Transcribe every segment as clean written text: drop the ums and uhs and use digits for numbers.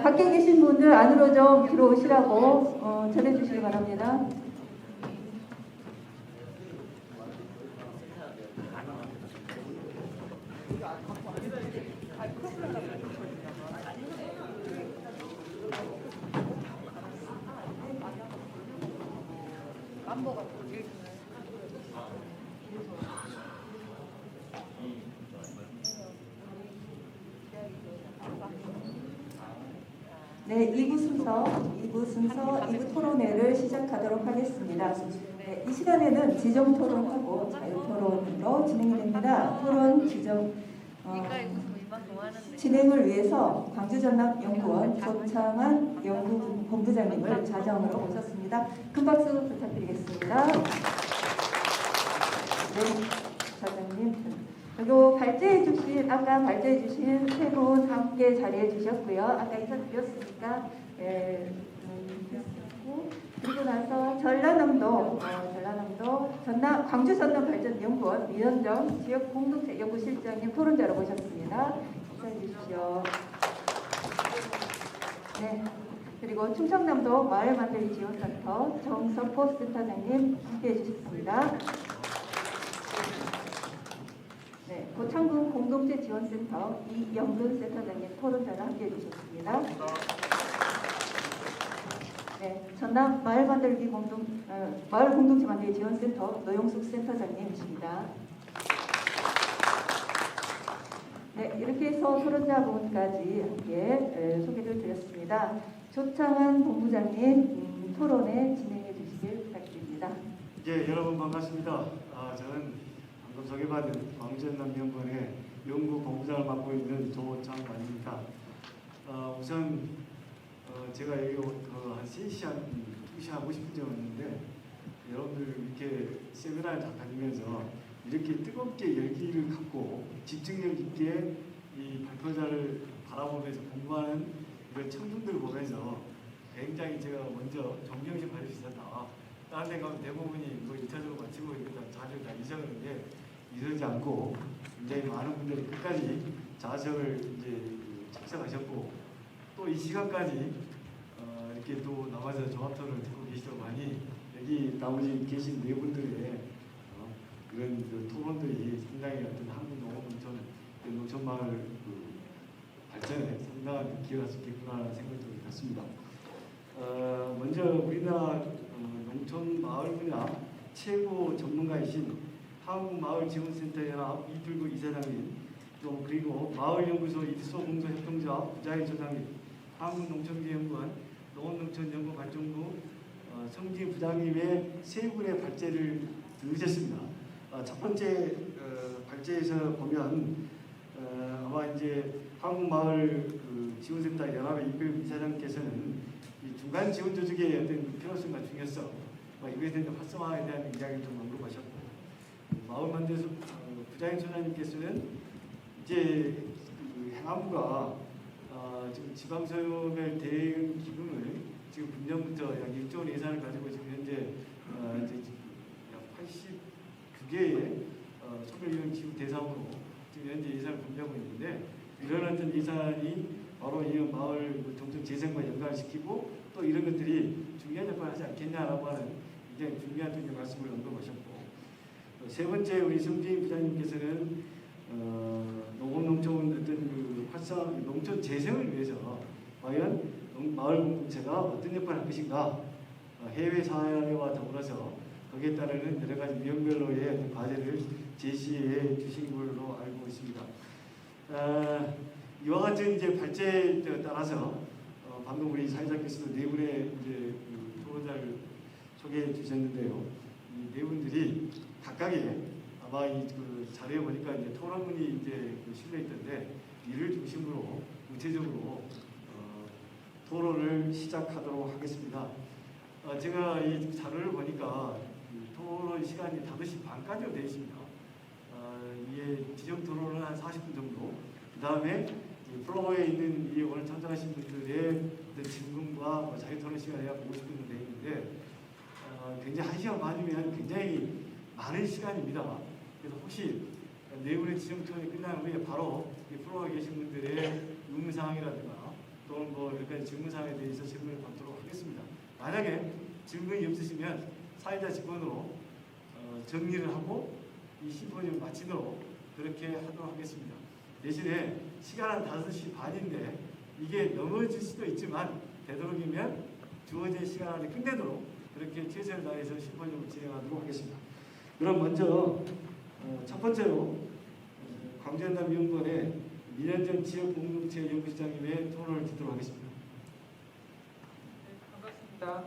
밖에 계신 분들 안으로 좀 들어오시라고 전해주시기 바랍니다. 네, 2부 순서, 2부 토론회를 시작하도록 하겠습니다. 네, 이 시간에는 지정 토론하고 자유 토론으로 진행이 됩니다. 토론 진행을 위해서 광주전남연구원 조창한 연구본부장님을 자정으로 모셨습니다. 큰 박수 부탁드리겠습니다. 네, 사장님. 그리고 아까 발제해 주신 세 분 함께 자리해 주셨고요. 아까 인사드렸으니까 그리고 나서 전라남도 광주 전남 발전연구원 민원정 지역 공동체 연구실장님 토론자로 모셨습니다. 인사해 주십시오. 네. 그리고 충청남도 마을만들기 지원센터 정석호 센터장님 함께해 주셨습니다. 네, 고창군 공동체 지원센터 이영근 센터장님 토론자를 함께해 주셨습니다. 네, 전남 마을 공동체 만들기 지원센터 노영숙 센터장님이십니다. 네, 이렇게 해서 토론자분까지 함께 소개를 드렸습니다. 조창한 본부장님 토론에 진행해 주시길 부탁드립니다. 예, 여러분 반갑습니다. 저는 방금 소개받은 광주전남연구원의 연구본부장을 맡고 있는 조창관입니다. 우선 제가 여기 한 2시간 50분 전에 왔는데 여러분들 이렇게 세미나를 다 다니면서 이렇게 뜨겁게 열기를 갖고 집중력 있게 이 발표자를 바라보면서 공부하는 이런 청중들을 보면서 굉장히 제가 먼저 존경심 가질 수 있었다. 다른 데 가면 대부분이 뭐 1차적으로 마치고 일단 자료를 다 잊어가는데 이러지 않고 굉장히 많은 분들이 끝까지 자서를 이제 작성하셨고 또 이 시간까지 이렇게 또 나와서 조합토론을 듣고 계시다고 하니 여기 나머지 계신 네 분들의 그런 그 토론들이 상당히 어떤 농촌마을 발전에 상당한 기여할 수 있겠구나라는 생각이 들었습니다. 먼저 우리나라 농촌 마을 분야 최고 전문가이신 한국마을지원센터연합 이필구 이사장님, 또 그리고 마을연구소 일소공소협동조합 부자인 소장님, 한국농촌기연구원 농업농촌연구발전부 성지 부장님의 세 분의 발제를 들으셨습니다. 첫 번째 발제에서 보면 아마 이제 한국마을 지원센터 연합의 이필구 이사장께서는 이 중간 지원 조직의 어떤 필요성과 중요성, 이것에 대한 활성화에 대한 이야기를 좀 언급하셨고, 마을만들소 부자인 소장님께서는 이제 행안부가 지금 지방소멸 대응 기금을 지금 금년부터 약 1조 원 예산을 가지고 지금 현재 약 89개의 소멸위험 기금 대상으로 지금 현재 예산을 분배하고 있는데, 이런 어떤 예산이 바로 이 마을 정책 재생과 연관시키고 또 이런 것들이 중요한 역할을 하지 않겠냐라고 하는 굉장히 중요한 말씀을 언급하셨고, 세 번째 우리 성진 부장님께서는 농업농촌 어떤 그 활성화, 농촌 재생을 위해서 과연 마을 공동체가 어떤 역할을 할 것인가, 해외 사회와 더불어서 거기에 따르는 여러 가지 유형별로의 어떤 과제를 제시해 주신 걸로 알고 있습니다. 이와 같은 이제 발제에 따라서 방금 우리 사회자께서도 네 분의 이제 토론자를 소개해 주셨는데요. 이 네 분들이 각각의 아마 이 자료에 보니까 이제 토론문이 이제 실려 있던데 이를 중심으로 구체적으로 토론을 시작하도록 하겠습니다. 제가 이 자료를 보니까 토론 시간이 5시 반까지로 되어 있습니다. 이게 지정 토론은 한 40분 정도. 그 다음에 플로어에 있는 이 오늘 참석하신 분들의 질문과 자유 토론 시간이 약 50분 되어 있는데 굉장히 1시간 반이면 굉장히 많은 시간입니다. 그래서 혹시 네 분의 지정 토론이 끝난 후에 바로 이 프로에 계신 분들의 의문사항이라든가 또는 뭐 여러 가지 질문사항에 대해서 질문을 받도록 하겠습니다. 만약에 질문이 없으시면 사회자 직권으로 정리를 하고 이 심포지엄을 마치도록 그렇게 하도록 하겠습니다. 대신에 시간은 5시 반인데 이게 넘어질 수도 있지만 되도록이면 주어진 시간 안에 끝내도록 그렇게 최선을 다해서 심포지엄을 진행하도록 하겠습니다. 그럼 먼저 첫 번째로 광주연남 연구원의 민현정 지역공동체 연구시장님의 토론을 듣도록 하겠습니다. 네, 반갑습니다.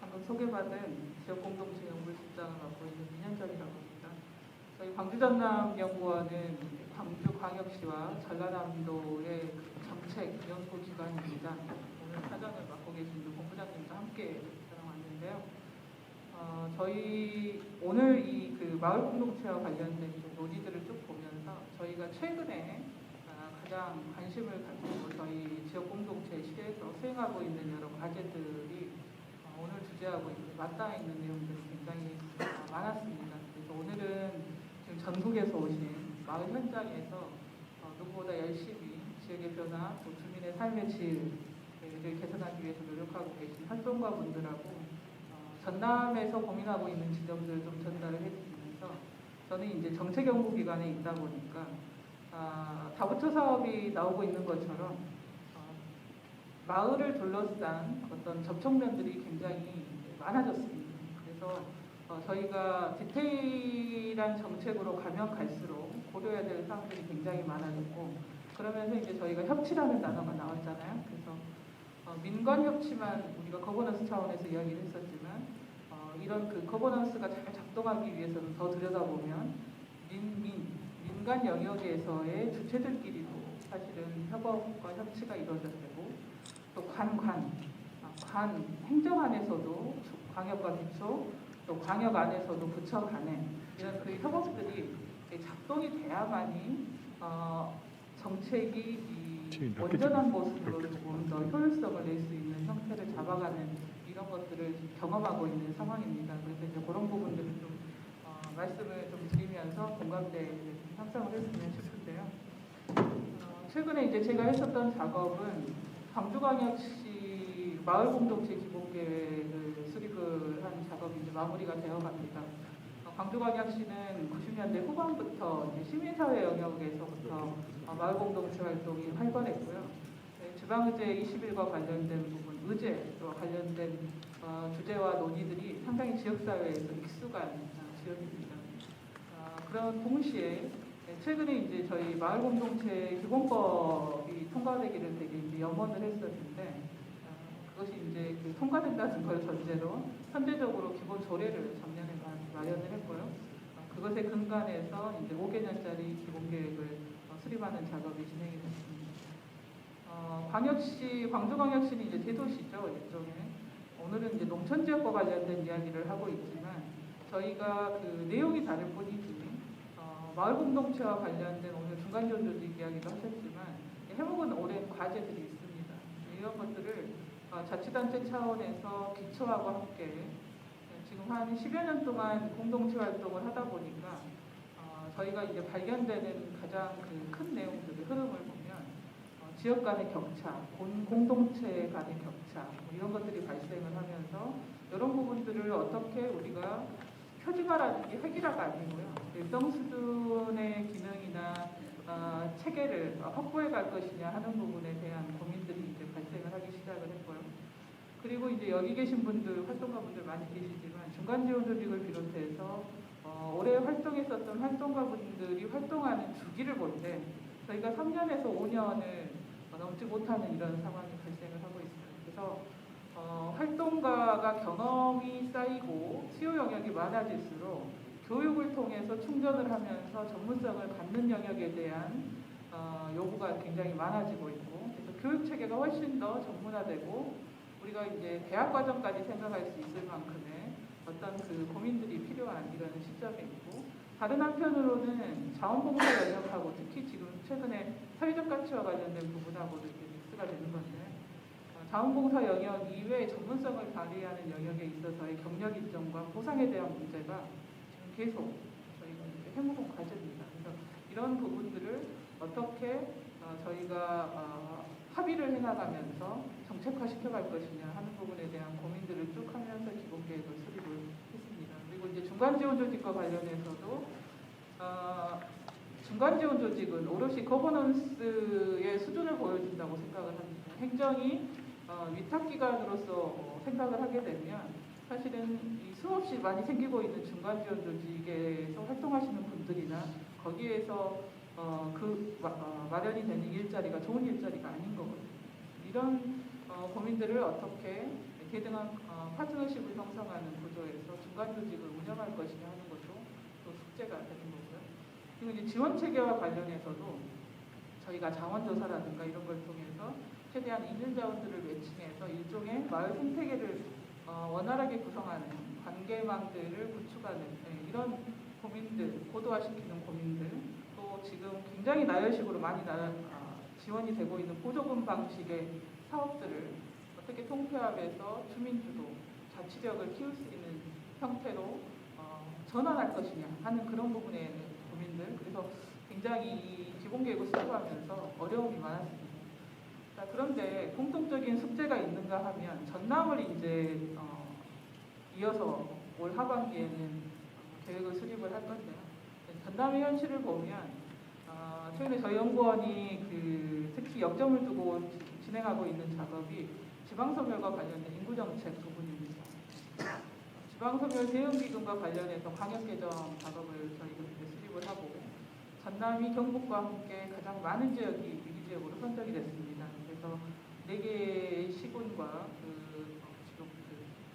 방금 소개받은 지역공동체 연구실장을 맡고 있는 민현정이라고 합니다. 저희 광주전남연구원은 광주광역시와 전라남도의 정책 연구기관입니다. 오늘 사장을 맡고 계신 본부장님과 함께 저랑 왔는데요. 저희 오늘 이 그 마을 공동체와 관련된 좀 논의들을 쭉 보면서 저희가 최근에 가장 관심을 가지고 저희 지역 공동체 시에서 수행하고 있는 여러 과제들이 오늘 주제하고 맞닿아 있는 내용들이 굉장히 많았습니다. 그래서 오늘은 지금 전국에서 오신 마을 현장에서 누구보다 열심히 지역의 변화, 또 주민의 삶의 질을 개선하기 위해서 노력하고 계신 활동가분들하고 전남에서 고민하고 있는 지점들을 좀 전달을 해드리면서 저는 이제 정책연구기관에 있다 보니까 다부처 사업이 나오고 있는 것처럼 마을을 둘러싼 어떤 접촉면들이 굉장히 많아졌습니다. 그래서 저희가 디테일한 정책으로 가면 갈수록 고려해야 될 사항들이 굉장히 많아졌고 그러면서 이제 저희가 협치라는 단어가 나왔잖아요. 그래서 민관 협치만 우리가 거버넌스 차원에서 이야기를 했었지만 이런 그 거버넌스가 잘 작동하기 위해서는 더 들여다보면 민간 영역에서의 주체들끼리도 사실은 협업과 협치가 이루어져야 되고 또 관 행정 안에서도 광역과 기초 또 광역 안에서도 부처 간에 이런 그 협업들이 작동이 돼야만이 정책이 온전한 모습으로 조금 더 효율성을 낼 수 있는 형태를 잡아가는 이런 것들을 경험하고 있는 상황입니다. 그래서 이제 그런 부분들을 좀 말씀을 좀 드리면서 공감대를 형성을 했으면 싶은데요. 최근에 이제 제가 했었던 작업은 광주광역시 마을 공동체 기본계획을 수립을 한 작업이 이제 마무리가 되어갑니다. 광주광역시는 90년대 후반부터 시민사회 영역에서부터 마을 공동체 활동이 활발했고요. 지방의제 21과 관련된 부분, 의제와 관련된 주제와 논의들이 상당히 지역사회에서 익숙한 지역입니다. 그런 동시에 최근에 이제 저희 마을 공동체 기본법이 통과되기를 되게 이제 염원을 했었는데 그것이 이제 그 통과된다는 걸 전제로 현재적으로 기본 조례를 작년에 마련을 했고요. 그것에 근간해서 이제 5개년짜리 기본계획을 수립하는 작업이 진행이 됐습니다. 광주광역시는 이제 대도시죠, 일종의. 오늘은 이제 농촌지역과 관련된 이야기를 하고 있지만 저희가 그 내용이 다를 뿐이지 마을 공동체와 관련된 오늘 중간지원 조직 이야기도 하셨지만 해먹은 오랜 과제들이 있습니다. 이런 것들을 자치단체 차원에서 기초하고 함께 지금 한 10여 년 동안 공동체 활동을 하다 보니까 저희가 이제 발견되는 가장 그 큰 내용들의 흐름을 보면 지역 간의 격차, 공동체 간의 격차 이런 것들이 발생을 하면서 이런 부분들을 어떻게 우리가 표준화라는 게 획일화가 아니고요. 일정 수준의 기능이나 체계를 확보해 갈 것이냐 하는 부분에 대한 고민들이 이제 발생을 하기 시작을 했고요. 그리고 이제 여기 계신 분들, 활동가분들 많이 계시지만 중간지원 조직을 비롯해서 올해 활동했었던 활동가분들이 활동하는 주기를 볼 때 저희가 3년에서 5년을 넘지 못하는 이런 상황이 발생을 하고 있어요. 그래서 활동가가 경험이 쌓이고 수요 영역이 많아질수록 교육을 통해서 충전을 하면서 전문성을 갖는 영역에 대한 요구가 굉장히 많아지고 있고 그래서 교육 체계가 훨씬 더 전문화되고 우리가 이제 대학 과정까지 생각할 수 있을 만큼의 어떤 그 고민들이 필요한 이런 시점에 있고 다른 한편으로는 자원봉사 영역하고 특히 지금 최근에 사회적 가치와 관련된 부분하고도 이렇게 믹스가 되는 건데 자원봉사 영역 이외의 전문성을 발휘하는 영역에 있어서의 경력 인정과 보상에 대한 문제가 지금 계속 저희가 해묵은 과제입니다. 그래서 이런 부분들을 어떻게 저희가 합의를 해나가면서 정책화 시켜갈 것이냐 하는 부분에 대한 고민들을 쭉 하면서 기본계획을 수립을 했습니다. 그리고 이제 중간지원 조직과 관련해서도 중간지원 조직은 오롯이 거버넌스의 수준을 보여준다고 생각을 합니다. 행정이 위탁기관으로서 생각을 하게 되면 사실은 이 수없이 많이 생기고 있는 중간지원 조직에서 활동하시는 분들이나 거기에서 마련이 되는 일자리가 좋은 일자리가 아닌 거거든요. 이런 고민들을 어떻게 대등한 파트너십을 형성하는 구조에서 중간 조직을 운영할 것이냐 하는 것도 또 숙제가 되는 거고요. 그리고 이제 지원 체계와 관련해서도 저희가 자원조사라든가 이런 걸 통해서 최대한 있는 자원들을 매칭해서 일종의 마을 생태계를 원활하게 구성하는 관계망들을 구축하는 이런 고민들, 고도화시키는 고민들, 또 지금 굉장히 나열식으로 많이 지원이 되고 있는 보조금 방식의 사업들을 어떻게 통폐합해서 주민주도, 자치력을 키울 수 있는 형태로 전환할 것이냐 하는 그런 부분의 고민들. 그래서 굉장히 이 기본계획을 수립하면서 어려움이 많았습니다. 자, 그런데 공통적인 숙제가 있는가 하면 전남을 이제 이어서 올 하반기에는 계획을 수립을 할 건데요. 전남의 현실을 보면 최근에 저희 연구원이 특히 역점을 두고 진행하고 있는 작업이 지방소멸과 관련된 인구정책 부분입니다. 지방소멸 대응기금과 관련해서 광역개정 작업을 저희가 수립을 하고 전남이 경북과 함께 가장 많은 지역이 위기지역으로 선정이 됐습니다. 그래서 4개의 시군과 지금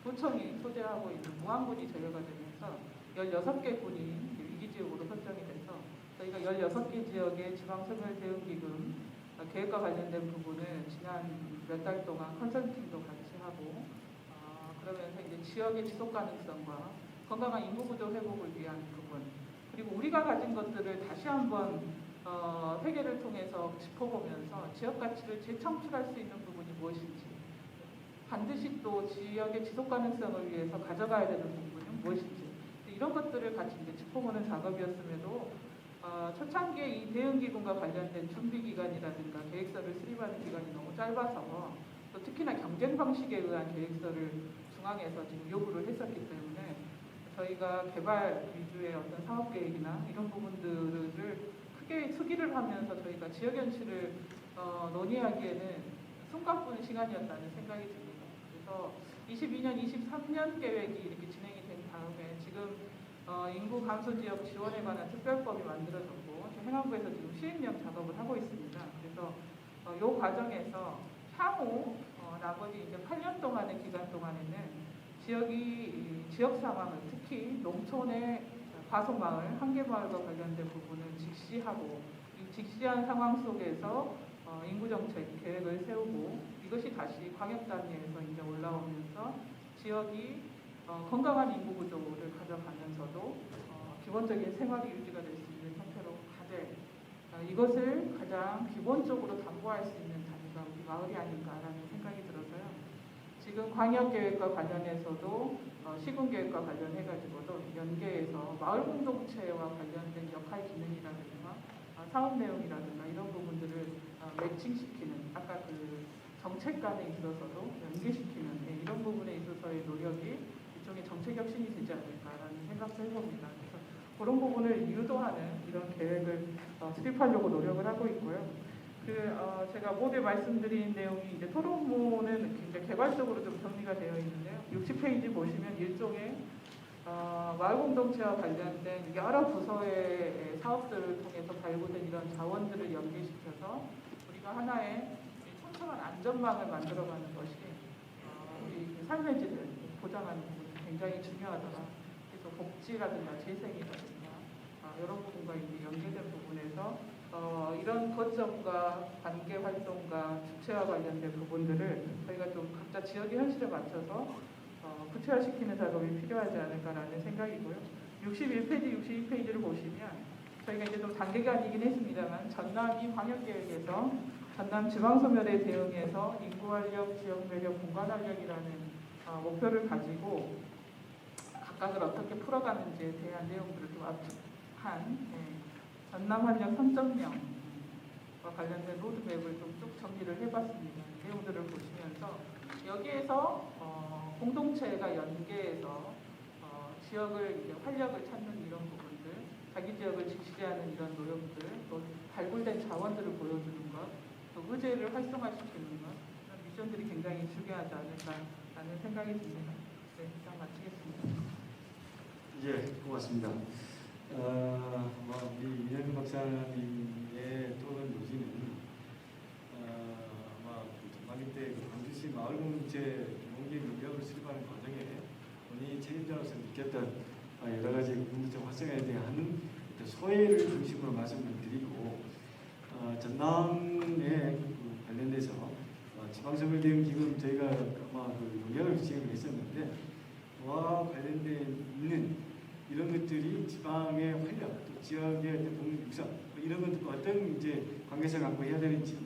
도청이 소재하고 있는 무안군이 제외가 되면서 16개 군이 위기지역으로 선정이 돼서 저희가 16개 지역의 지방소멸 대응기금 계획과 관련된 부분을 지난 몇 달 동안 컨설팅도 같이 하고 그러면서 이제 지역의 지속 가능성과 건강한 인구구조 회복을 위한 부분, 그리고 우리가 가진 것들을 다시 한번 회계를 통해서 짚어보면서 지역 가치를 재창출할 수 있는 부분이 무엇인지, 반드시 또 지역의 지속 가능성을 위해서 가져가야 되는 부분은 무엇인지, 이런 것들을 같이 이제 짚어보는 작업이었음에도 초창기에 이 대응기금과 관련된 준비기간이라든가 계획서를 수립하는 기간이 너무 짧아서 또 특히나 경쟁 방식에 의한 계획서를 중앙에서 지금 요구를 했었기 때문에 저희가 개발 위주의 어떤 사업 계획이나 이런 부분들을 크게 수기를 하면서 저희가 지역 현실을 논의하기에는 숨가쁜 시간이었다는 생각이 듭니다. 그래서 22년, 23년 계획이 이렇게 진행이 된 다음에 지금 인구 감소 지역 지원에 관한 특별법이 만들어졌고 행안부에서 지금 시행령 작업을 하고 있습니다. 그래서 이 과정에서 향후 나머지 이제 8년 동안의 기간 동안에는 지역 상황을 특히 농촌의 과소마을, 한계마을과 관련된 부분을 직시하고 이 직시한 상황 속에서 인구정책 계획을 세우고 이것이 다시 광역단위에서 이제 올라오면서 지역이 건강한 인구 구조를 가져가면서도 기본적인 생활이 유지가 될 수 있는 형태로 가되 이것을 가장 기본적으로 담보할 수 있는 단위가 우리 마을이 아닌가라는 생각이 들어서요. 지금 광역계획과 관련해서도 시군계획과 관련해가지고도 연계해서 마을 공동체와 관련된 역할 기능이라든가 사업 내용이라든가 이런 부분들을 매칭시키는 아까 정책관에 있어서도 연계시키는 이런 부분에 있어서의 노력이 일종의 정책 혁신이 되지 않을까라는 생각도 해봅니다. 그래서 그런 부분을 유도하는 이런 계획을 수립하려고 노력을 하고 있고요. 제가 모두에 말씀드린 내용이 이제 토론문은 굉장히 개괄적으로 좀 정리가 되어 있는데요. 60페이지 보시면 일종의 마을 공동체와 관련된 여러 부서의 사업들을 통해서 발굴된 이런 자원들을 연계시켜서 우리가 하나의 촘촘한 안전망을 만들어가는 것이 우리 삶의 질을 보장하는 부분이 굉장히 중요하더라. 그래서 복지라든가 재생이라든가 이런 부분과 이제 연계된 부분에서 이런 거점과 관계 활동과 주체와 관련된 부분들을 저희가 좀 각자 지역의 현실에 맞춰서 구체화시키는 작업이 필요하지 않을까라는 생각이고요. 61페이지, 62페이지를 보시면 저희가 이제 좀 단계가 아니긴 했습니다만 전남이 광역계획에서 전남 지방소멸에 대응해서 인구활력, 지역매력, 공간활력이라는 목표를 가지고 각각을 어떻게 풀어가는지에 대한 내용들을 좀 압축한 전남활력 3.0 관련된 로드맵을 좀 쭉 정리를 해봤습니다. 내용들을 보시면서 여기에서 공동체가 연계해서 지역을 이제 활력을 찾는 이런 부분들, 자기 지역을 지지하는 이런 노력들, 또 발굴된 자원들을 보여주는 것, 또 의제를 활성화시키는 것, 이런 미션들이 굉장히 중요하지 않을까라는 생각이 듭니다. 네, 이상 마치겠습니다. 예, 고맙습니다. 우리 이현주 박사님의 토론 요지는 아마 전반기 때 광주시 마을공동체 농nghiệp 능력을 수립하는 과정에 본인이 책임자로서 느꼈던 여러 가지 공동체 활성화에 대한 소회를 중심으로 말씀을 드리고 전남에 관련돼서 지방선거대응기금 저희가 아마 용역을 진행을 했었는데 그와 관련돼 있는 이런 것들이 지방의 활력, 또 지역의 공급 육성 이런 것들 어떤 이제 관계성을 갖고 해야 되는지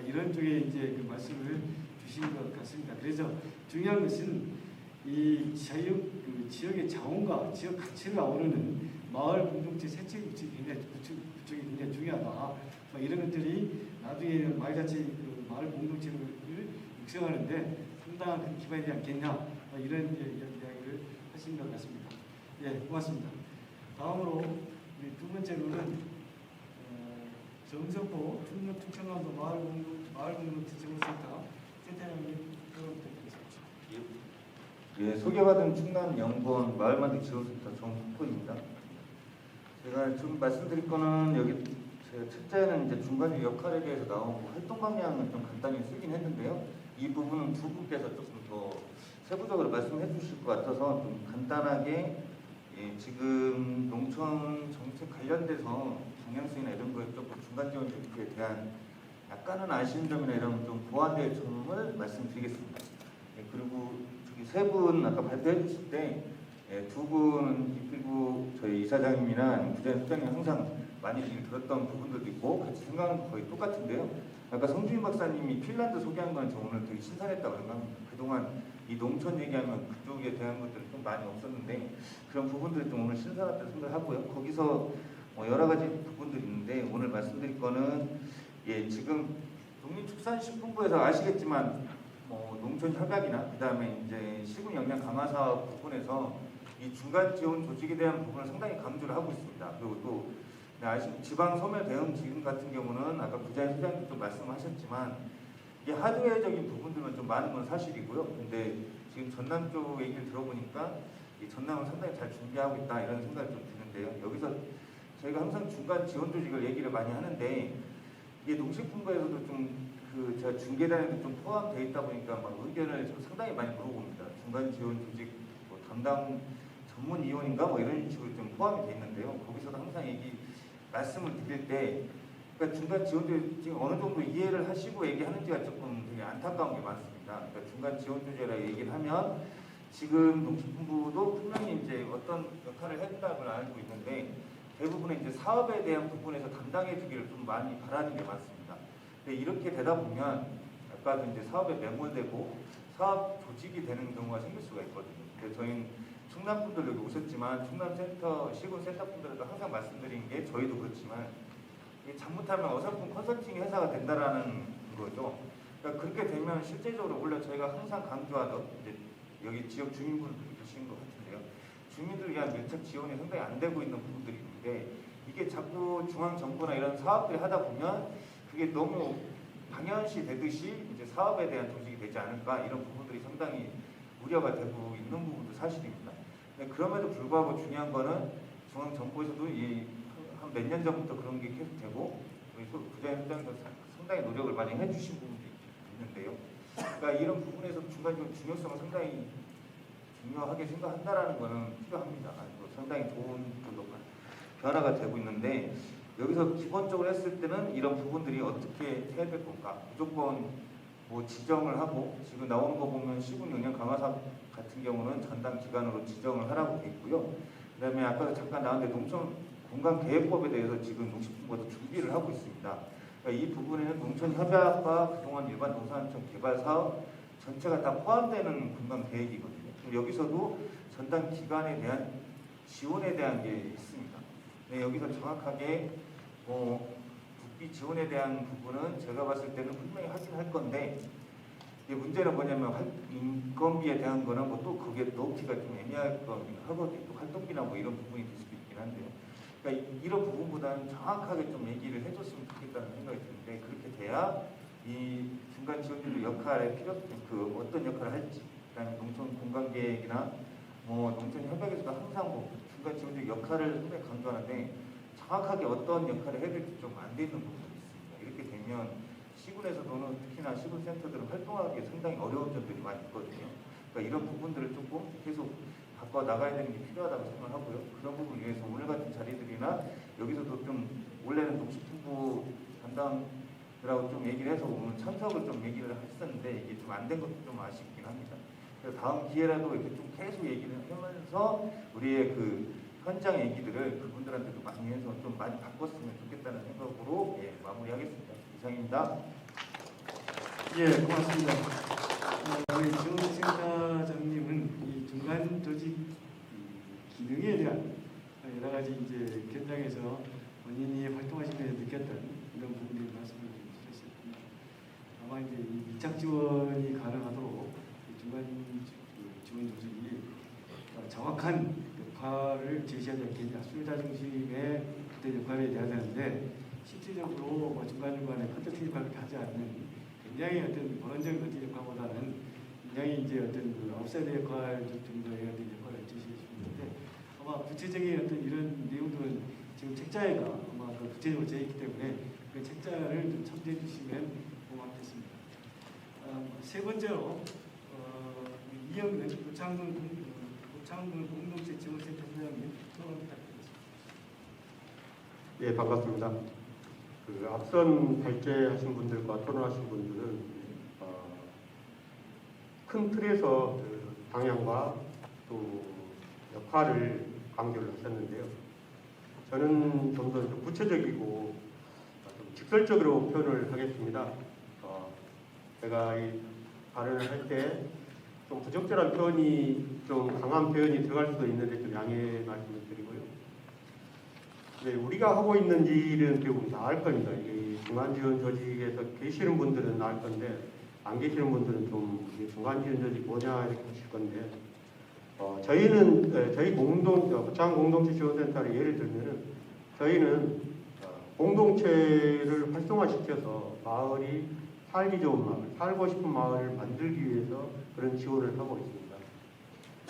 이런 쪽에 이제 그 말씀을 주신 것 같습니다. 그래서 중요한 것은 이 지역의 자원과 지역 가치를 아우르는 마을 공동체 세체 구축이 굉장히 중요하다. 이런 것들이 나중에 마을 자체 마을 공동체를 육성하는데 상당한 큰 기반이 되지 않겠냐 이런 이야기를 하신 것 같습니다. 예, 고맙습니다. 다음으로 우리 두 번째로는 정석호 충북 충청남도 마을공동체 지원센터 센터장님 부탁드리겠습니다. 예, 소개받은 충남연구원 마을만들기 지원센터 정국호입니다. 제가 좀 말씀드릴 거는 여기 제가 첫째는 이제 중간 역할에 대해서 나오고 활동 방향을 좀 간단히 쓰긴 했는데요. 이 부분은 두 분께서 조금 더 세부적으로 말씀해 주실 것 같아서 좀 간단하게 지금 농촌 정책 관련돼서 방향성이나 이런 거에 조금 중간 지원 정책에 대한 약간은 아쉬운 점이나 이런 좀 보완될 점을 말씀드리겠습니다. 그리고 저기 세 분 아까 발표해 주실 때 두 분은 기필구 저희 이사장님이나 부장님 항상 많이 얘기를 들었던 부분들도 있고 같이 생각하는 거 거의 똑같은데요. 아까 성주인 박사님이 핀란드 소개한 건 저 오늘 되게 신선했다고 생각합니다. 그동안 이 농촌 얘기하면 그쪽에 대한 것들이 좀 많이 없었는데 그런 부분들이 좀 오늘 신선하다고 생각하고요. 거기서 여러 가지 부분들이 있는데 오늘 말씀드릴 거는 지금 농림축산식품부에서 아시겠지만 농촌 협약이나 그다음에 이제 시군 역량 강화 사업 부분에서 이 중간 지원 조직에 대한 부분을 상당히 강조를 하고 있습니다. 그리고 또 지방 소멸 대응 지금 같은 경우는 아까 부자인 소장님도 말씀하셨지만 이게 하드웨어적인 부분들은 좀 많은 건 사실이고요. 근데 지금 전남 쪽 얘기를 들어보니까 이 전남은 상당히 잘 준비하고 있다 이런 생각이 좀 드는데요. 여기서 저희가 항상 중간 지원 조직을 얘기를 많이 하는데 이게 농식품부에서도 좀 제가 중개단에도 좀 포함되어 있다 보니까 막 의견을 좀 상당히 많이 물어봅니다. 중간 지원 조직 담당 전문위원인가 이런 식으로 좀 포함이 되어 있는데요. 거기서도 항상 말씀을 드릴 때 그러니까 중간 지원 조직 지금 어느 정도 이해를 하시고 얘기하는지가 조금 되게 안타까운 게 많습니다. 그러니까 중간 지원 조직이라 얘기를 하면 지금 농식품부도 분명히 이제 어떤 역할을 했다는 걸 알고 있는데 대부분의 이제 사업에 대한 부분에서 담당해 주기를 좀 많이 바라는 게 많습니다. 근데 이렇게 되다 보면 아까도 이제 사업에 매몰되고 사업 조직이 되는 경우가 생길 수가 있거든요. 근데 저희는 충남 분들 여기 오셨지만 충남센터 시군 센터 분들도 항상 말씀드린 게 저희도 그렇지만 잘못하면 어설픈 컨설팅 회사가 된다라는 거죠. 그러니까 그렇게 되면 실제적으로 원래 저희가 항상 강조하던 이제 여기 지역 주민분들이 계신 것 같은데요. 주민들을 위한 밀착 지원이 상당히 안 되고 있는 부분들이 있는데 이게 자꾸 중앙정부나 이런 사업들이 하다 보면 그게 너무 당연시 되듯이 이제 사업에 대한 조직이 되지 않을까 이런 부분들이 상당히 우려가 되고 있는 부분도 사실입니다. 그럼에도 불구하고 중요한 거는 중앙정부에서도 한 몇 년 전부터 그런 게 계속 되고 우리 부자연장도 상당히 노력을 많이 해주신 부분도 있는데요. 그러니까 이런 부분에서 중간적으로 중요성을 상당히 중요하게 생각한다라는 거는 필요합니다. 상당히 좋은 변화가 되고 있는데 여기서 기본적으로 했을 때는 이런 부분들이 어떻게 해야 될 건가? 무조건 지정을 하고 지금 나오는 거 보면 시군 역량 강화 사업 같은 경우는 전담 기관으로 지정을 하라고 돼 있고요. 그다음에 아까 잠깐 나왔는데 농촌 공간 계획법에 대해서 지금 농식품부도 준비를 하고 있습니다. 그러니까 이 부분에는 농촌 협약과 그동안 일반 농산촌 개발 사업 전체가 다 포함되는 공간 계획이거든요. 여기서도 전담 기관에 대한 지원에 대한 게 있습니다. 네, 여기서 정확하게 국비 지원에 대한 부분은 제가 봤을 때는 분명히 하긴 할 건데, 이게 문제는 뭐냐면 인건비에 대한 거는 뭐 또 그게 넣기가 좀 애매할 거긴 하거든요. 또 활동비나 뭐 이런 부분이 될 수도 있긴 한데요. 그러니까 이런 부분보다는 정확하게 좀 얘기를 해줬으면 좋겠다는 생각이 드는데, 그렇게 돼야 이 중간 지원율 역할에 그 어떤 역할을 할지, 그다음에 농촌 공간계획이나 뭐 농촌 협약에서도 항상 뭐 중간 지원율 역할을 상당히 강조하는데, 정확하게 어떤 역할을 해야 될지 좀 안 되는 부분이 있습니다. 이렇게 되면 시군에서도는 특히나 시군센터들은 활동하기에 상당히 어려운 점들이 많이 있거든요. 그러니까 이런 부분들을 조금 계속 바꿔 나가야 되는 게 필요하다고 생각하고요. 그런 부분을 위해서 오늘 같은 자리들이나 여기서도 좀 원래는 농식품부 담당들하고 좀 얘기를 해서 오늘 참석을 좀 얘기를 했었는데 이게 좀 안 된 것도 좀 아쉽긴 합니다. 그래서 다음 기회라도 이렇게 좀 계속 얘기를 하면서 우리의 그 현장 얘기들을 그분들한테도 많이 해서 좀 많이 바꿨으면 좋겠다는 생각으로 마무리하겠습니다. 이상입니다. 예, 고맙습니다. 우리 지원센터장님은 이 중간 조직 기능에 대한 여러 가지 이제 현장에서 본인이 활동하시면서 느꼈던 이런 부분들 말씀을 주셨습니다. 아마 이제 이 밀착 지원이 가능하도록 중간 지원 조직이 정확한 역할을 제시해야 되겠냐, 수요자 중심의 그때 역할을 해야 되는데 실질적으로 뭐 중간중간에 컨택팅 역할을 하지 않는 굉장히 어떤 본원적인 컨택팅 역할보다는 굉장히 이제 어떤 그 아웃사이더 역할 정도의 어떤 역할을 제시해주는데 아마 구체적인 어떤 이런 내용들은 지금 책자에가 아마 그 구체적으로 되어 있기 때문에 그 책자를 좀 참조해 주시면 고맙겠습니다. 세 번째로 이영근 고창군 공동체 지원센터 소장님 토론 부탁드리겠습니다. 예, 반갑습니다. 그 앞선 발제하신 분들과 토론하신 분들은 큰 틀에서 그 방향과 또 역할을 강조를 하셨는데요. 저는 좀 더 구체적이고 좀 직설적으로 표현을 하겠습니다. 제가 이 발언을 할 때 좀 부적절한 표현이 좀 강한 표현이 들어갈 수도 있는데 좀 양해 말씀을 드리고요. 네, 우리가 하고 있는 일은 대부분 다 알 겁니다. 이 중간지원 조직에서 계시는 분들은 알 건데 안 계시는 분들은 좀 중간지원 조직 뭐냐 이렇게 하실 건데 저희는 저희 고창 공동체 지원센터를 예를 들면은 저희는 공동체를 활성화시켜서 마을이 살기 좋은 마을, 살고 싶은 마을을 만들기 위해서 그런 지원을 하고 있습니다.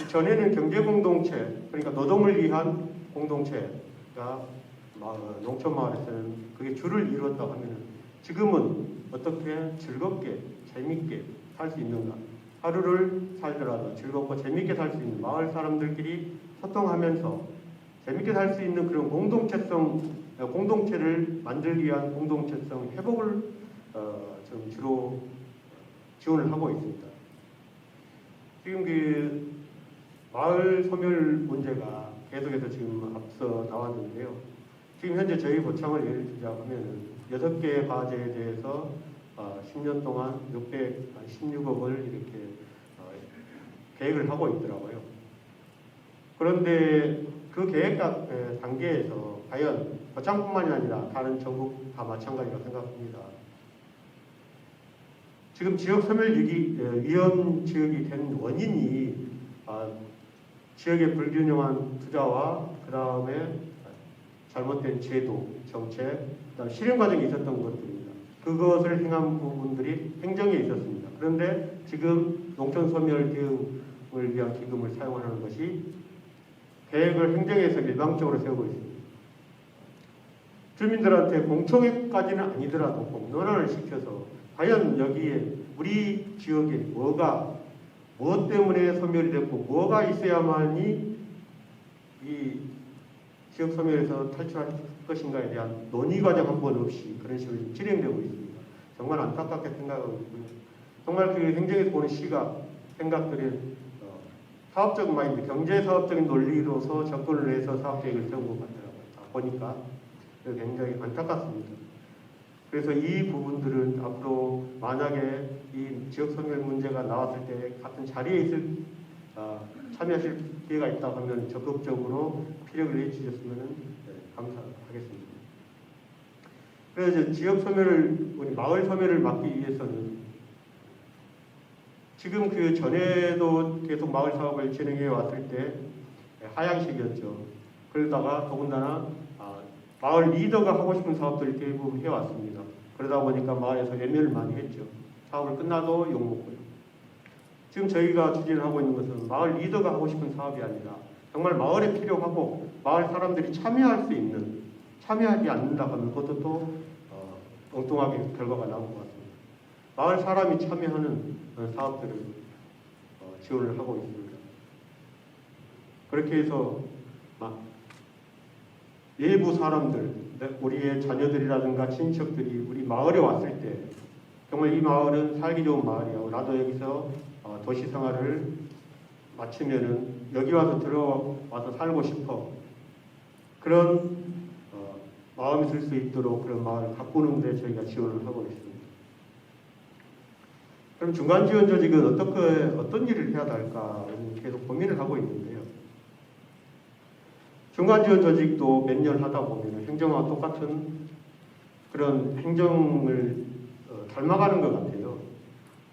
전에는 경제공동체, 그러니까 노동을 위한 공동체가 농촌 마을에서는 그게 주를 이루었다고 하면 지금은 어떻게 즐겁게 재밌게 살 수 있는가, 하루를 살더라도 즐겁고 재밌게 살 수 있는 마을 사람들끼리 소통하면서 재밌게 살 수 있는 그런 공동체를 만들기 위한 공동체성 회복을 좀 주로 지원을 하고 있습니다. 지금 그 마을 소멸 문제가 계속해서 지금 앞서 나왔는데요. 지금 현재 저희 고창을 예를 들자면 6개의 과제에 대해서 10년 동안 616억을 이렇게 계획을 하고 있더라고요. 그런데 그 계획 단계에서 과연 고창뿐만이 아니라 다른 전국 다 마찬가지라고 생각합니다. 지금 지역 소멸 위험 지역이 된 원인이 지역의 불균형한 투자와 그 다음에 잘못된 제도, 정책, 그다음 실행 과정이 있었던 것들입니다. 그것을 행한 부분들이 행정에 있었습니다. 그런데 지금 농촌 소멸 대응을 위한 기금을 사용하는 것이 계획을 행정에서 일방적으로 세우고 있습니다. 주민들한테 공청회까지는 아니더라도 공론화를 시켜서 과연 여기에 우리 지역에 무엇 때문에 소멸이 됐고 뭐가 있어야만이 이 지역 소멸에서 탈출할 것인가에 대한 논의 과정 한 번 없이 그런 식으로 진행되고 있습니다. 정말 안타깝게 생각하고 있고요. 정말 그 행정에서 보는 시각, 생각들은 사업적 마인드, 경제사업적인 논리로서 접근을 해서 사업계획을 세운 것 같더라고요. 보니까 굉장히 안타깝습니다. 그래서 이 부분들은 앞으로 만약에 이 지역소멸 문제가 나왔을 때 같은 자리에 참여하실 기회가 있다고 하면 적극적으로 피력을 해주셨으면 감사하겠습니다. 그래서 지역 소멸을 우리 마을 소멸을 막기 위해서는 지금 그 전에도 계속 마을 사업을 진행해 왔을 때 하향식이었죠. 그러다가 더군다나 마을 리더가 하고 싶은 사업들을 대부분 해왔습니다. 그러다 보니까 마을에서 외면을 많이 했죠. 사업을 끝나도 욕먹고요. 지금 저희가 추진하고 있는 것은 마을 리더가 하고 싶은 사업이 아니라 정말 마을에 필요하고 마을 사람들이 참여할 수 있는, 참여하지 않는다 하면 그것도 또 엉뚱하게 결과가 나올 것 같습니다. 마을 사람이 참여하는 사업들을 지원을 하고 있습니다. 그렇게 해서 외부 사람들, 우리의 자녀들이라든가 친척들이 우리 마을에 왔을 때 정말 이 마을은 살기 좋은 마을이야. 나도 여기서 도시 생활을 마치면은 여기 와서 들어와서 살고 싶어. 그런 마음이 들 수 있도록 그런 마을을 가꾸는데 저희가 지원을 하고 있습니다. 그럼 중간 지원 조직은 어떤 일을 해야 할까 계속 고민을 하고 있는데요. 중간 지원 조직도 몇 년 하다 보면 행정과 똑같은 그런 행정을 닮아가는 것 같아요.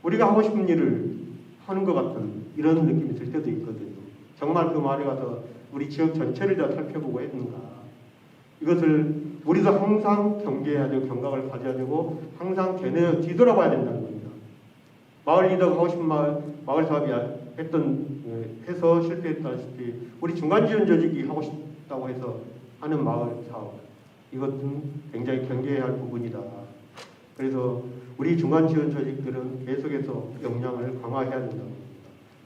우리가 하고 싶은 일을 하는 것 같은 이런 느낌이 들 때도 있거든요. 정말 그 마을에 가서 우리 지역 전체를 다 살펴보고 했는가. 이것을 우리도 항상 경계해야 되고 경각을 가져야 되고 항상 뒤돌아봐야 된다는 겁니다. 마을 리더가 하고 싶은 마을 사업이 해서 실패했다시피 우리 중간 지원 조직이 하고 싶다고 해서 하는 마을 사업, 이것은 굉장히 경계해야 할 부분이다. 그래서 우리 중간 지원 조직들은 계속해서 역량을 강화해야 된다고 합니다.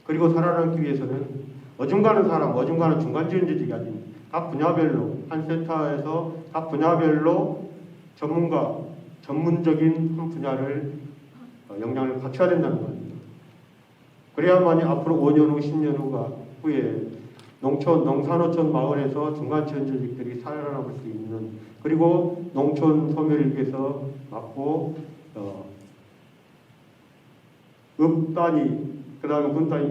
그리고 살아남기 위해서는 어중간한 사람, 어중간한 중간 지원 조직이 아닌 각 분야별로 한 센터에서 각 분야별로 전문적인 한 분야를 역량을 갖춰야 된다는 겁니다. 그래야만이 앞으로 5년 후, 10년 후에 농산어촌 마을에서 중간 지원 조직들이 살아남을 수 있는, 그리고 농촌 소멸을 위해서 막고 읍 단위, 그 다음에 군 단위,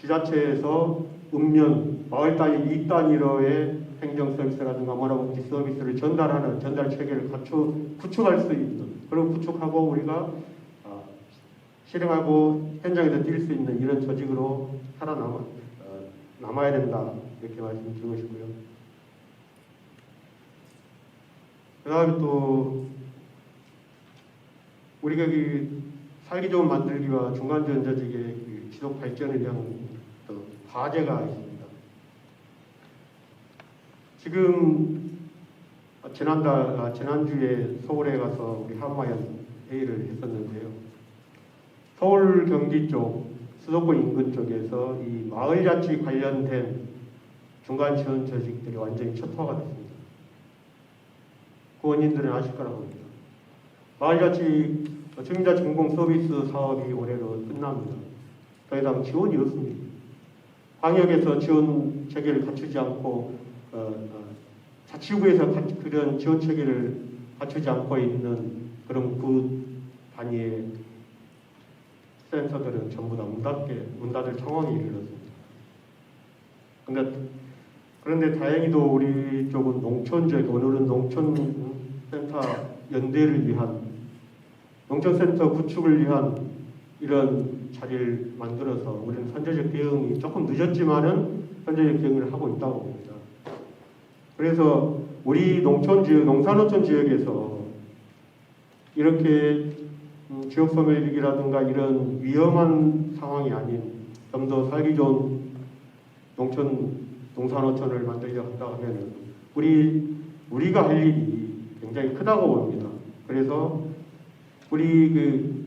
지자체에서 읍면, 마을 단위, 이 단위로의 행정 서비스라든가 문화복지 서비스를 전달 체계를 구축할 수 있는, 그리고 구축하고 우리가 실행하고 현장에서 뛸 수 있는 이런 조직으로 남아야 된다, 이렇게 말씀드리고 싶고요. 그 다음에 또 우리가 살기 좋은 만들기와 중간 지원 조직의 지속 발전을 위한 과제가 있습니다. 지금 지난주에 서울에 가서 우리 한마연 회의를 했었는데요. 서울 경기 쪽 수도권 인근 쪽에서 이 마을자치 관련된 중간 지원 조직들이 완전히 초토화가 됐습니다. 그 원인들은 아실 거라고 봅니다. 마을자치 주민자치 공공 서비스 사업이 올해로 끝납니다. 더 이상 지원이 없습니다. 광역에서 지원 체계를 갖추지 않고 자치구에서 그런 지원 체계를 갖추지 않고 있는 그런 구 단위의 센터들은 전부 다 문 닫을 상황에 이르렀습니다. 그런데 다행히도 우리 쪽은 농촌 지역, 오늘은 농촌센터 연대를 위한, 농촌센터 구축을 위한 이런 자리를 만들어서 우리는 선제적 대응이 조금 늦었지만은 선제적 대응을 하고 있다고 봅니다. 그래서 우리 농촌 지역, 농산어촌 지역에서 이렇게 지역 소멸위기라든가 이런 위험한 상황이 아닌 좀 더 살기 좋은 농산어촌을 만들려고 한다 하면은 우리가 할 일이 굉장히 크다고 봅니다. 그래서 우리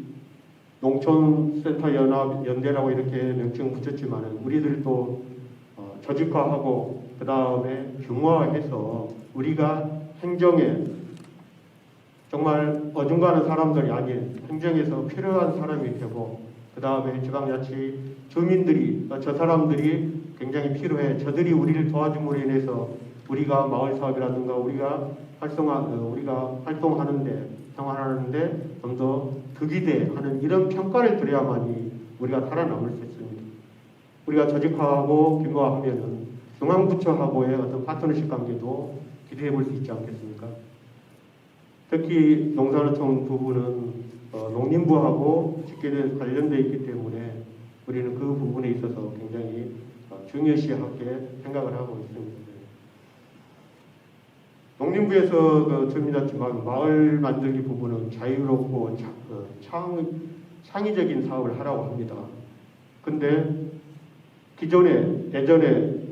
농촌센터 연대라고 이렇게 명칭을 붙였지만은 우리들도 조직화하고 그 다음에 규모화해서 우리가 행정에 정말 어중간한 사람들이 아닌 행정에서 필요한 사람이 되고, 그 다음에 지방자치 주민들이 저 사람들이 굉장히 필요해. 저들이 우리를 도와줌으로 인해서 우리가 마을 사업이라든가 우리가 활동하는데 생활하는데 좀 더 득이돼하는 이런 평가를 드려야만이 우리가 살아남을 수 있습니다. 우리가 조직화하고 규모화하면은 중앙부처하고의 어떤 파트너십 관계도 기대해 볼 수 있지 않겠습니까? 특히 농산어촌 부분은 농림부하고 직결해서 관련되어 있기 때문에 우리는 그 부분에 있어서 굉장히 중요시하게 생각을 하고 있습니다. 농림부에서 전미자치만 마을 만들기 부분은 자유롭고 창의적인 사업을 하라고 합니다. 근데 예전에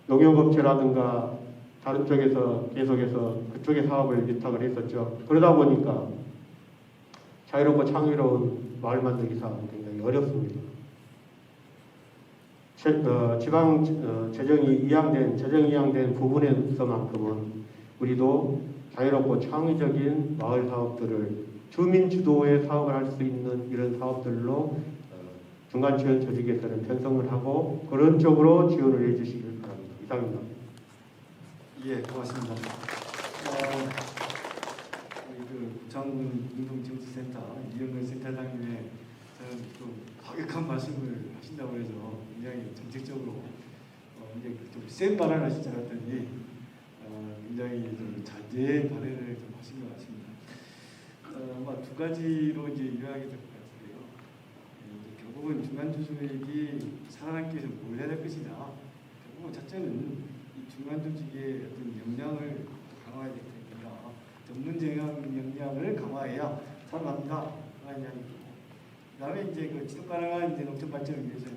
농협업체라든가 다른 쪽에서 계속해서 그쪽에 사업을 위탁을 했었죠. 그러다 보니까 자유롭고 창의로운 마을 만들기 사업은 굉장히 어렵습니다. 지방 재정이 이양된 부분에서만큼은 우리도 자유롭고 창의적인 마을 사업들을 주민 주도의 사업을 할 수 있는 이런 사업들로 중간 지원 조직에서는 편성을 하고 그런 쪽으로 지원을 해주시길 바랍니다. 이상입니다. 예, 고맙습니다. 우리 그 부창군 운동정치센터 이영근 센터장님의 저는 좀 과격한 말씀을 하신다고 해서 굉장히 정책적으로 이제 좀 센 발언을 하신 줄 알았더니 굉장히 좀 자제의 발언을 좀 하신 것 같습니다. 아마 두 가지로 이제 요약이 될 것 같은데요. 결국은 중간조직이 살아남기 위해서 뭘 해야 될 것이냐. 결국은 첫째는 이 중간조직의 어떤 역량을 강화해야 될 겁니다. 전문 역량을 강화해야 살아납니다. 라는 이야기고. 그 다음에 이제 그 지속 가능한 이제 농촌 발전을 위해서는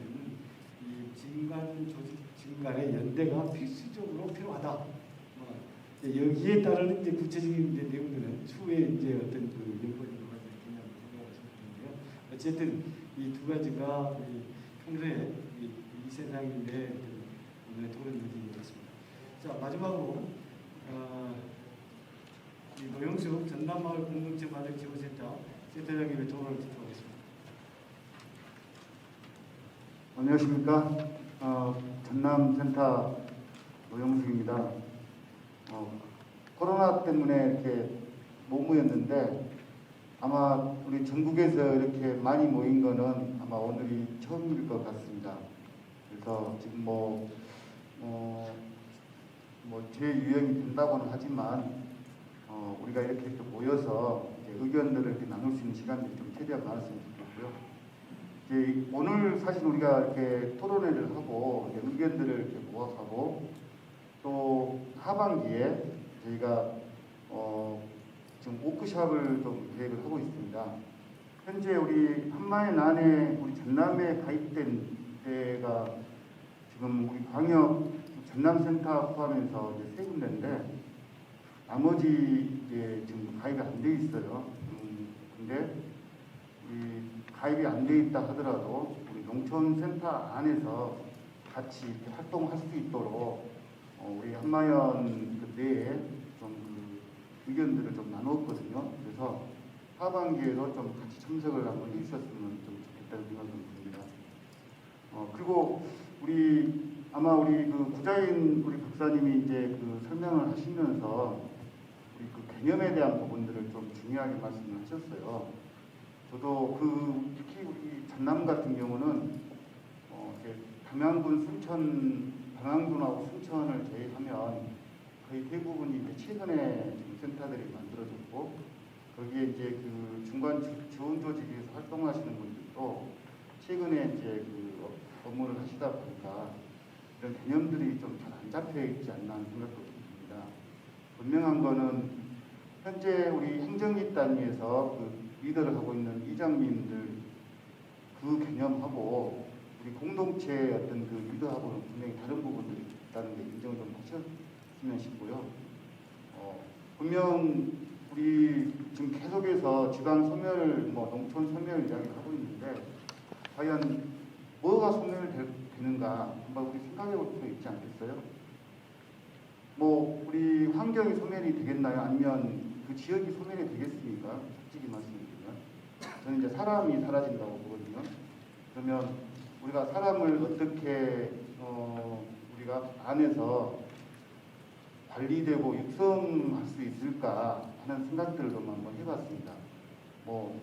이 중간 간의 연대가 필수적으로 필요하다. 여기에 따르는 이제 구체적인 이제 내용들은 추후에 이제 어떤 그 연구를 생각하시면 되는데요. 어쨌든 이 두 가지가 평소에 이 세상인데 오늘의 토론 내용이었습니다. 자, 마지막으로 이 노영숙 전남마을 공동체 발전 지원센터 센터장님의 토론을 듣도록 하겠습니다. 안녕하십니까. 전남센터 노영숙입니다. 코로나 때문에 이렇게 못 모였는데 아마 우리 전국에서 이렇게 많이 모인 거는 아마 오늘이 처음일 것 같습니다. 그래서 지금 재유행이 된다고는 하지만 우리가 이렇게 모여서 의견들을 이렇게 나눌 수 있는 시간들이 좀 최대한 많았으면 좋겠고요. 이제 오늘 사실 우리가 이렇게 토론회를 하고 의견들을 이렇게 모아가고 또 하반기에 저희가 지금 워크숍을 좀 계획을 하고 있습니다. 현재 우리 한마인 안에 우리 전남에 가입된 데가 지금 우리 광역 전남센터 포함해서 이제 3군데인데 나머지 이제 지금 가입이 안 돼 있어요. 근데 이 가입이 안 돼 있다 하더라도 우리 농촌센터 안에서 같이 이렇게 활동할 수 있도록 우리 한마연 그 내에 좀 의견들을 좀 나눴거든요. 그래서 하반기에도 좀 같이 참석을 한번 해주셨으면 좀 좋겠다는 생각이 듭니다. 그리고 아마 우리 그 구자인 우리 박사님이 이제 그 설명을 하시면서 우리 그 개념에 대한 부분들을 좀 중요하게 말씀을 하셨어요. 저도 특히 우리 전남 같은 경우는 방향군하고 순천을 제외하면 거의 대부분이 이제 최근에 센터들이 만들어졌고 거기에 이제 그 중간 지원 조직에서 활동하시는 분들도 최근에 이제 그 업무를 하시다 보니까 이런 개념들이 좀 잘 안 잡혀 있지 않나 하는 생각도 듭니다. 분명한 거는 현재 우리 행정위 단위에서 그 리더를 하고 있는 이장님들 그 개념하고 우리 공동체의 어떤 그 리더하고는 분명히 다른 부분들이 있다는 게 인정을 좀 하셨으면 싶고요. 분명 우리 지금 계속해서 지방 소멸, 농촌 소멸 이야기를 하고 있는데 과연 뭐가 소멸되는가 한번 우리 생각해 볼 필요 있지 않겠어요? 우리 환경이 소멸이 되겠나요? 아니면 그 지역이 소멸이 되겠습니까? 솔직히 말씀드리면 저는 이제 사람이 사라진다고 보거든요. 그러면 우리가 사람을 어떻게 우리가 안에서 관리되고 육성할 수 있을까 하는 생각들을 좀 한번 해봤습니다.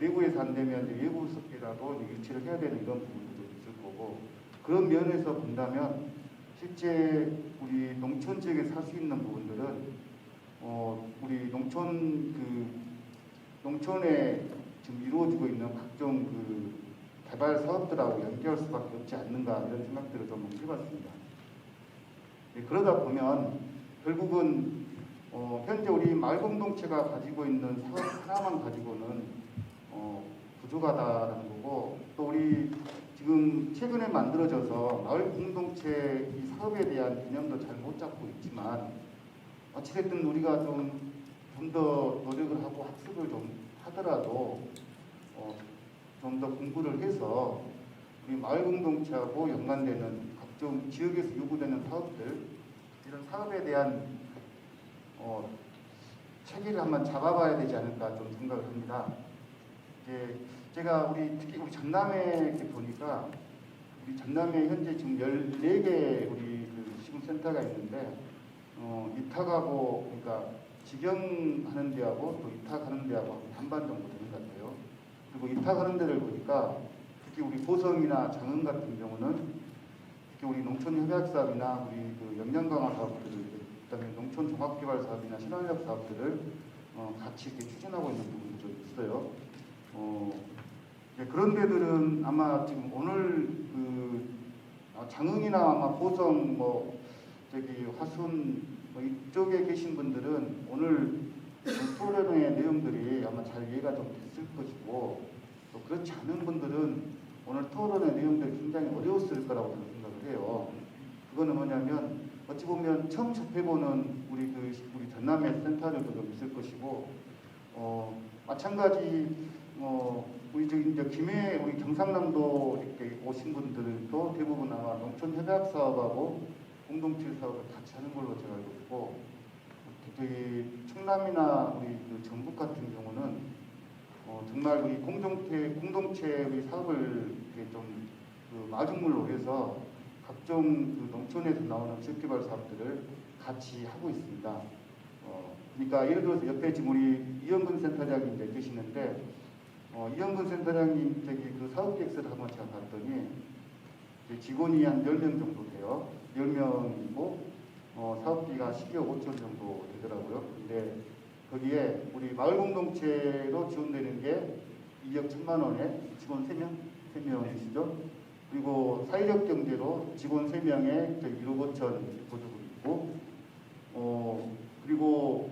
내부에서 안 되면 이제 외부에라도 유치를 해야 되는 이런 부분들도 있을 거고 그런 면에서 본다면 실제 우리 농촌 지역에 살 수 있는 부분들은 우리 농촌에 지금 이루어지고 있는 각종 그 개발 사업들하고 연계할 수밖에 없지 않는가 이런 생각들을 좀 해봤습니다. 그러다 보면 결국은 현재 우리 마을 공동체가 가지고 있는 사업 하나만 가지고는 부족하다라는 거고, 또 우리 지금 최근에 만들어져서 마을 공동체 이 사업에 대한 개념도 잘 못 잡고 있지만, 어찌됐든 우리가 좀 더 노력을 하고 학습을 좀 하더라도 좀 더 공부를 해서 우리 마을 공동체하고 연관되는 각종 지역에서 요구되는 사업들, 이런 사업에 대한 체계를 한번 잡아봐야 되지 않을까 좀 생각을 합니다. 제가 특히 우리 전남에 이렇게 보니까, 우리 전남에 현재 지금 14개 우리 그 시군센터가 있는데, 이탁하고, 그러니까 직영하는 데하고 또 이탁하는 데하고 반반 정도 되는 것 같아요. 그리고 이탁하는 데를 보니까 특히 우리 고성이나 장흥 같은 경우는 특히 우리 농촌협약사업이나 우리 그 역량강화 사업들을, 그다음에 농촌 종합개발 사업이나 신활력 사업들을 같이 이렇게 추진하고 있는 부분도 좀 있어요. 그런 데들은 아마 지금 오늘 장흥이나 아마 고성 화순 이쪽에 계신 분들은 오늘 토론의 내용들이 아마 잘 이해가 좀 됐을 것이고, 또 그렇지 않은 분들은 오늘 토론의 내용들이 굉장히 어려웠을 거라고 저는 생각을 해요. 그거는 뭐냐면 어찌 보면 처음 접해보는 우리 전남의 센터들도 좀 있을 것이고, 마찬가지 우리 이제 김해 우리 경상남도 이렇게 오신 분들도 대부분 아마 농촌 협약 사업하고 공동체 사업을 같이 하는 걸로 제가 알고 있고, 저기 충남이나 우리 그 전북 같은 경우는 정말 우리 공동체 우리 사업을 이렇게 좀 마중물로 해서 각종 그 농촌에서 나오는 지역개발 사업들을 같이 하고 있습니다. 그러니까 예를 들어서 옆에 지금 우리 이영근 센터장님 이제 계시는데, 이영근 센터장님 그 사업 계획서를 한번 제가 봤더니 직원이 한 10명 정도 돼요. 10명이고 사업비가 12억 5천 정도 되더라고요. 근데 거기에 우리 마을 공동체로 지원되는 게 2억 1천만 원에 직원 3명이시죠. 그리고 사회적 경제로 직원 3명에 1억 5천 보조금 있고, 그리고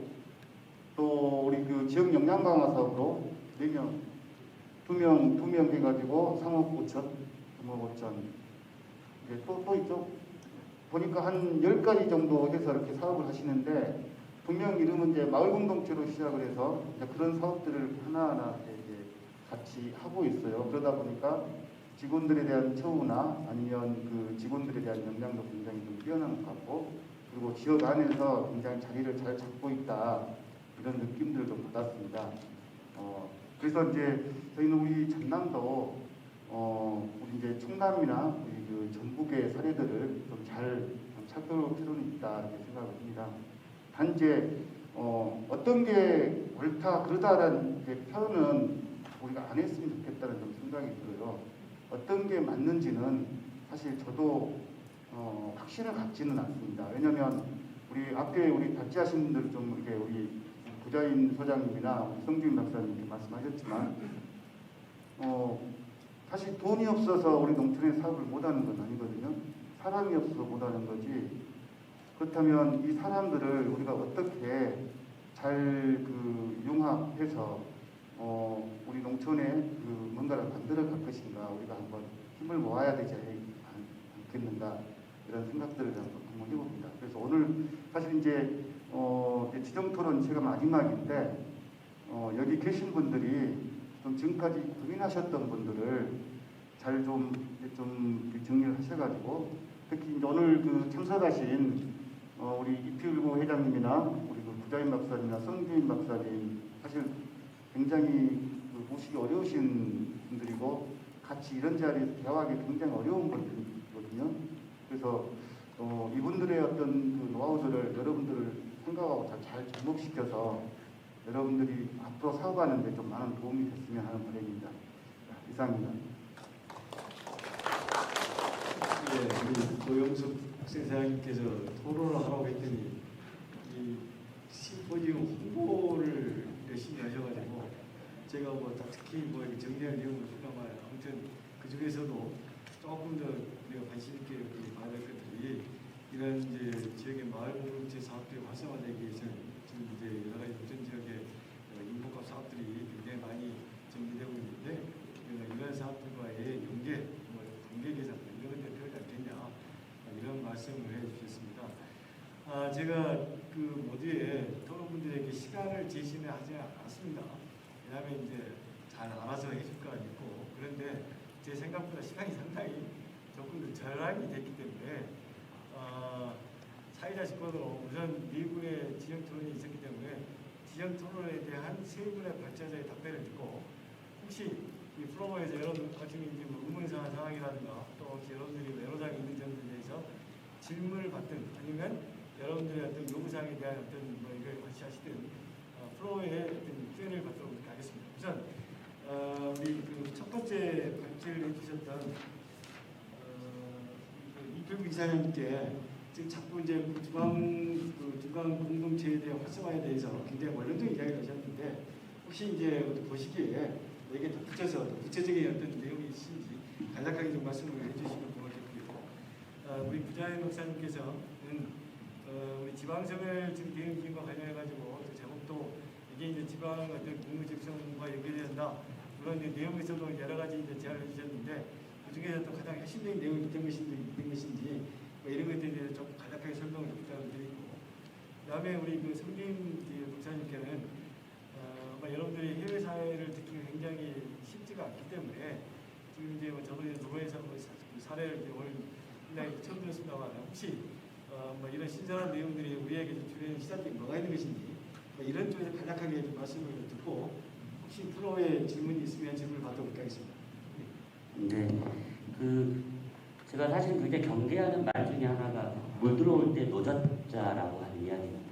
또 우리 그 지역 역량 강화 사업으로 4명, 2명 해가지고 3억 5천, 3억 5천. 또 있죠. 보니까 한 10가지 정도 해서 이렇게 사업을 하시는데, 분명 이름은 이제 마을 공동체로 시작을 해서 그런 사업들을 하나하나 이제 같이 하고 있어요. 그러다 보니까 직원들에 대한 처우나 아니면 그 직원들에 대한 역량도 굉장히 좀 뛰어난 것 같고, 그리고 지역 안에서 굉장히 자리를 잘 잡고 있다, 이런 느낌들을 좀 받았습니다. 그래서 이제 저희는 우리 전남도 우리 이제 충남이나 우리 그 전북의 사례들을 좀 잘 살펴볼 필요는 있다, 이렇게 생각을 합니다. 단지 어떤 게 옳다 그러다라는 표현은 우리가 안 했으면 좋겠다는 좀 생각이 들어요. 어떤 게 맞는지는 사실 저도 확신을 갖지는 않습니다. 왜냐하면 우리 앞에 우리 발제하신 분들 좀 이렇게 우리 구자인 소장님이나 성주인 박사님 말씀하셨지만, 사실 돈이 없어서 우리 농촌에 사업을 못하는 건 아니거든요. 사람이 없어서 못하는 거지. 그렇다면 이 사람들을 우리가 어떻게 잘 융합해서 우리 농촌에 뭔가를 만들어 갈 것인가, 우리가 한번 힘을 모아야 되지 않겠는가, 이런 생각들을 한번 해봅니다. 그래서 오늘 사실 이제 지정토론 제가 마지막인데, 여기 계신 분들이 좀 지금까지 고민하셨던 분들을 잘 좀 정리를 하셔가지고, 특히 이제 오늘 참석하신 우리 이필구 회장님이나 우리 구자인 박사님이나 성주인 박사님, 사실 굉장히 모시기 어려우신 분들이고 같이 이런 자리에서 대화하기 굉장히 어려운 분들이거든요. 그래서 이분들의 어떤 노하우들을 여러분들을 생각하고 잘 접목시켜서 여러분들이 앞으로 사업하는 데 좀 많은 도움이 됐으면 하는 바람입니다. 이상입니다. 예, 우리 조영숙 센터장님께서 토론을 하라고 했더니 이 심포지움 홍보를 열심히 하셔가지고 제가 뭐 특히 뭐 이렇게 정리할 내용은 없습니다만 아무튼 그 중에서도 조금 더 우리가 관심 있게 이렇게 봐야 될 것들이 이런 이제 지역의 마을 공동체 사업들이 활성화되기 위해서는 지금 이제 여러 가지 노전 지역의 인복합 사업들이 굉장히 많이 전개되고 있는데 이런 사업들과의 연계, 뭐 관계 개선 이런 데 필요하지 않겠냐 이런 말씀을 해주셨습니다. 제가 그 모두에 토론분들에게 시간을 제시는 하지 않았습니다. 왜냐하면 이제 잘 알아서 해줄 거 아니고 그런데 제 생각보다 시간이 상당히 조금 더 절약이 됐기 때문에 사회자 집권으로 우선 미국의 지정 토론이 있었기 때문에 지정 토론에 대한 세 분의 발제자의 답변을 듣고 혹시 이 프로그램에서 여러분 같은 이제 뭐 의문사항 상황이라든가 또 혹시 여러분들이 외로장에 있는 점에 대해서 질문을 받든 아니면 여러분들의 어떤 요구사항에 대한 어떤 뭐 이걸 같이 하시든 프로의 어떤 Q&A를 받도록 이렇게 하겠습니다. 우선 우리 그 첫 번째 발제를 해주셨던 이표부 이사님께 지금 자꾸 이제 중간 공동체에 대한 활성화에 대해서 굉장히 원론적인 이야기를 하셨는데 혹시 이제 보시기에 이게 더 붙여서 구체적인 어떤 내용이 있으신지 간략하게 좀 말씀을 해주시면 고맙겠고요. 우리 부자연 목사님께서는 우리 지방선을 지금 대응기금과 관련해가지고 제목도 이게 이제 지방 어떤 공무집성과 연결된다 그런 내용에서도 여러 가지 이제 제안을 해주셨는데 그 중에서 또 가장 핵심적인 내용이 어떤 것인지 뭐 이런 것들에 대해서 좀 간략하게 설명을 부탁드리고 그다음에 우리 그 성김 목사님께는 여러분들이 해외 사회를 듣기가 굉장히 쉽지가 않기 때문에 지금 이제 저도 노회에서 사례를 오늘 굉장히 처음 들었습니다만 혹시 이런 신선한 내용들이 우리에게 주변에 시사점이 뭐가 있는 것인지 이런 쪽에서 간략하게 좀 말씀을 듣고 혹시 프로에 질문이 있으면 질문을 받도록 하겠습니다. 네, 제가 사실 굉장히 경계하는 말 중에 하나가 물 들어올 때 노젓자라고 하는 이야기입니다.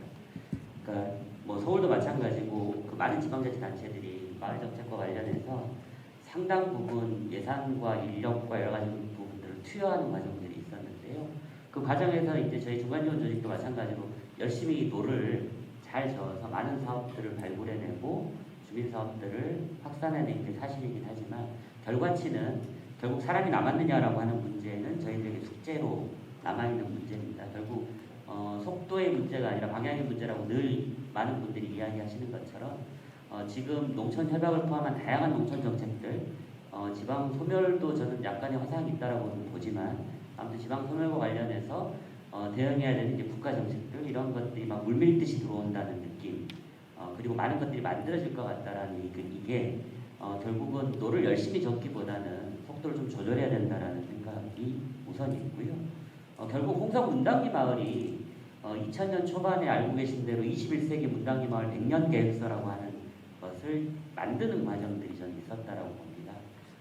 그러니까 뭐 서울도 마찬가지고 그 많은 지방자치단체들이 마을 정책과 관련해서 상당 부분 예산과 인력과 여러 가지 부분들을 투여하는 과정들이 있었는데요. 그 과정에서 이제 저희 중간지원 조직도 마찬가지로 열심히 노를 잘 저어서 많은 사업들을 발굴해내고 주민 사업들을 확산해낸 게 사실이긴 하지만 결과치는 결국 사람이 남았느냐라고 하는 문제는 저희들에게 숙제로 남아있는 문제입니다. 결국 속도의 문제가 아니라 방향의 문제라고 늘 많은 분들이 이야기하시는 것처럼 지금 농촌 협약을 포함한 다양한 농촌 정책들 지방 소멸도 저는 약간의 화상이 있다라고 보지만 아무튼 지방 소멸과 관련해서 대응해야 되는 이제 국가 정책들 이런 것들이 막 물밀듯이 들어온다는 느낌 그리고 많은 것들이 만들어질 것 같다라는 이게 결국은 노를 열심히 젓기보다는 속도를 좀 조절해야 된다라는 생각이 우선 있고요. 결국 홍성 문당기 마을이 2000년 초반에 알고 계신 대로 21세기 문당기 마을 100년 계획서라고 하는 것을 만드는 과정들이 전 있었다라고 봅니다.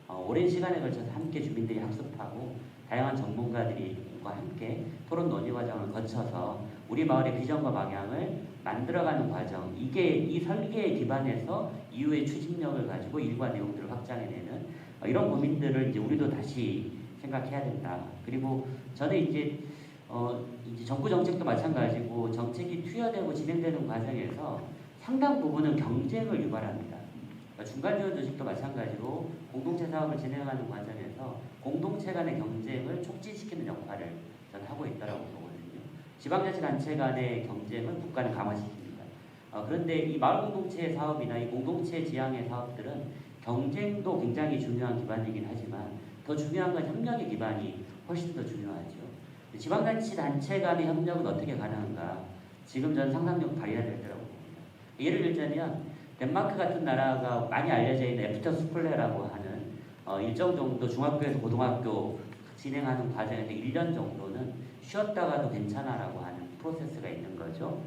오랜 시간에 걸쳐서 함께 주민들이 학습하고 다양한 전문가들과 함께 토론 논의 과정을 거쳐서 우리 마을의 비전과 방향을 만들어가는 과정 이게 이 설계에 기반해서 이후의 추진력을 가지고 일과 내용들을 확장해내는 이런 고민들을 이제 우리도 다시 생각해야 된다. 그리고 저는 이제 정부 정책도 마찬가지고 정책이 투여되고 진행되는 과정에서 상당 부분은 경쟁을 유발합니다. 중간지원 조직도 마찬가지로 공동체 사업을 진행하는 과정에서 공동체 간의 경쟁을 촉진시키는 역할을 저는 하고 있다고 보거든요. 지방자치단체 간의 경쟁은 국가는 강화시킵니다. 그런데 이 마을공동체 사업이나 이 공동체 지향의 사업들은 경쟁도 굉장히 중요한 기반이긴 하지만 더 중요한 건 협력의 기반이 훨씬 더 중요하죠. 지방자치단체 간의 협력은 어떻게 가능한가? 지금 저는 상상력 발휘해야 될 때라고 봅니다. 예를 들자면 덴마크 같은 나라가 많이 알려져 있는 애프터 스쿨레라고 하는 일정 정도 중학교에서 고등학교 진행하는 과정에서 1년 정도는 쉬었다가도 괜찮아라고 하는 프로세스가 있는 거죠.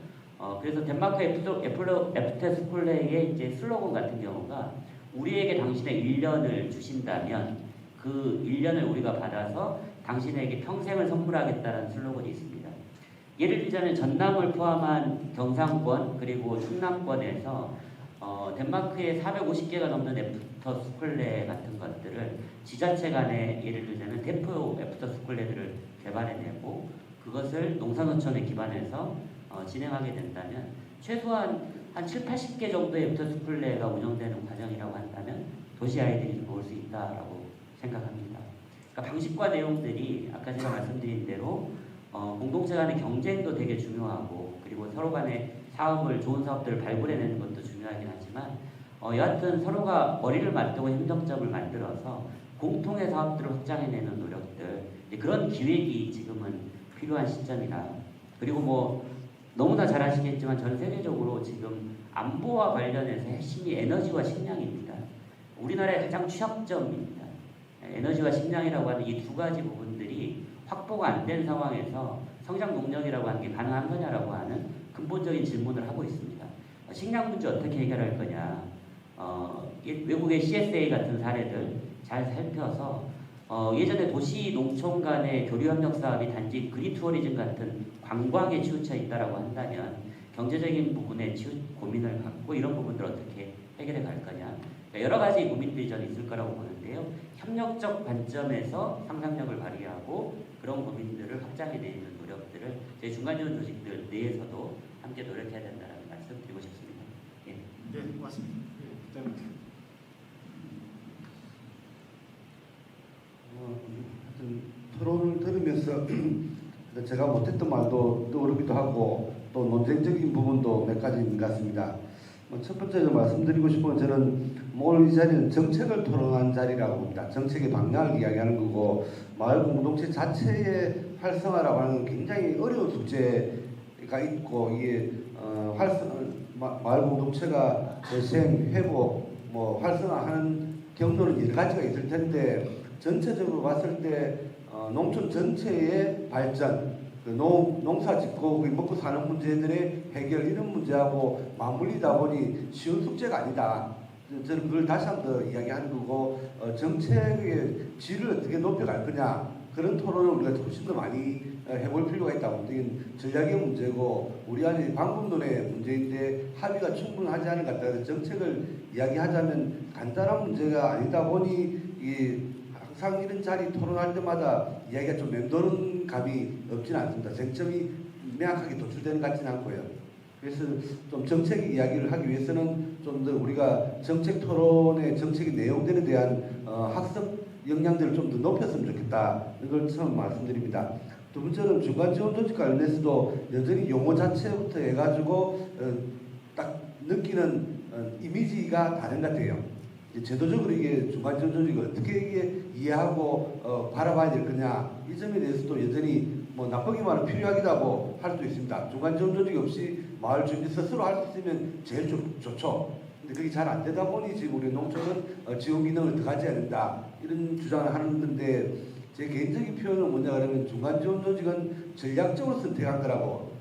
그래서 덴마크 애프터 스쿨레의 이제 슬로건 같은 경우가 우리에게 당신의 1년을 주신다면 그 1년을 우리가 받아서 당신에게 평생을 선물하겠다는 슬로건이 있습니다. 예를 들자면 전남을 포함한 경상권 그리고 충남권에서 덴마크의 450개가 넘는 애프터 스쿨레 같은 것들을 지자체 간에 예를 들자면 대표 애프터 스쿨레들을 개발해내고 그것을 농산어촌에 기반해서 진행하게 된다면 최소한 한 7, 80개 정도의 애프터스쿨레가 운영되는 과정이라고 한다면 도시 아이들이 좀 올 수 있다라고 생각합니다. 그러니까 방식과 내용들이 아까 제가 말씀드린 대로 공동체 간의 경쟁도 되게 중요하고 그리고 서로 간의 사업을 좋은 사업들을 발굴해내는 것도 중요하긴 하지만 여하튼 서로가 머리를 맞대고 행정점을 만들어서 공통의 사업들을 확장해내는 노력들 그런 기획이 지금은 필요한 시점이라 그리고 뭐 너무나 잘 아시겠지만 전 세계적으로 지금 안보와 관련해서 핵심이 에너지와 식량입니다. 우리나라의 가장 취약점입니다. 에너지와 식량이라고 하는 이 두 가지 부분들이 확보가 안 된 상황에서 성장 동력이라고 하는 게 가능한 거냐라고 하는 근본적인 질문을 하고 있습니다. 식량 문제 어떻게 해결할 거냐. 외국의 CSA 같은 사례들 잘 살펴서 예전에 도시 농촌 간의 교류협력 사업이 단지 그린투어리즘 같은 관광에 치우쳐 있다라고 한다면 경제적인 부분에 고민을 갖고 이런 부분들 어떻게 해결해 갈 거냐. 여러 가지 고민들이 저는 있을 거라고 보는데요. 협력적 관점에서 상상력을 발휘하고 그런 고민들을 확장해내는 노력들을 저희 중간지원 조직들 내에서도 함께 노력해야 된다는 말씀 드리고 싶습니다. 예. 네, 맞습니다. 예, 부장님. 하여튼 토론을 들으면서 제가 못했던 말도 떠오르기도 하고 또 논쟁적인 부분도 몇 가지 있는 것 같습니다. 첫 번째로 말씀드리고 싶은 건 저는 오늘 이 자리는 정책을 토론한 자리라고 봅니다. 정책의 방향을 이야기하는 거고 마을 공동체 자체의 활성화라고 하는 건 굉장히 어려운 숙제가 있고 이게 마을 공동체가 재생, 회복, 활성화하는 경로는 여러 가지가 있을 텐데 전체적으로 봤을 때 농촌 전체의 발전, 농사 짓고 먹고 사는 문제들의 해결 이런 문제하고 맞물리다 보니 쉬운 숙제가 아니다. 저는 그걸 다시 한 번 더 이야기하는 거고 정책의 질을 어떻게 높여갈 거냐 그런 토론을 우리가 훨씬 더 많이 해볼 필요가 있다고 봅니다. 이건 전략의 문제고 우리 안에 방법론의 문제인데 합의가 충분하지 않은 것 같아서 정책을 이야기하자면 간단한 문제가 아니다 보니 항상 이런 자리 토론할 때마다 이야기가 좀 맴도는 감이 없지는 않습니다. 쟁점이 명확하게 도출되는 것 같지는 않고요. 그래서 좀 정책 이야기를 하기 위해서는 좀 더 우리가 정책 토론의 정책의 내용들에 대한 학습 역량들을 좀 더 높였으면 좋겠다. 이걸 처음 말씀드립니다. 두 번째는 중간지원 조직 관련해서도 여전히 용어 자체부터 해가지고 딱 느끼는 이미지가 다른 것 같아요. 제도적으로 이게 중간지원 조직을 어떻게 이게 이해하고 바라봐야 될 거냐 이 점에 대해서도 여전히 나쁘게 말하면 필요하기도 하고 할 수도 있습니다. 중간지원 조직 없이 마을 주민 스스로 할 수 있으면 제일 좋죠. 근데 그게 잘 안 되다 보니 지금 우리 농촌은 지원 기능을 더 가져야 된다 이런 주장을 하는 건데 제 개인적인 표현은 뭐냐 그러면 중간지원 조직은 전략적으로 선택한 거라고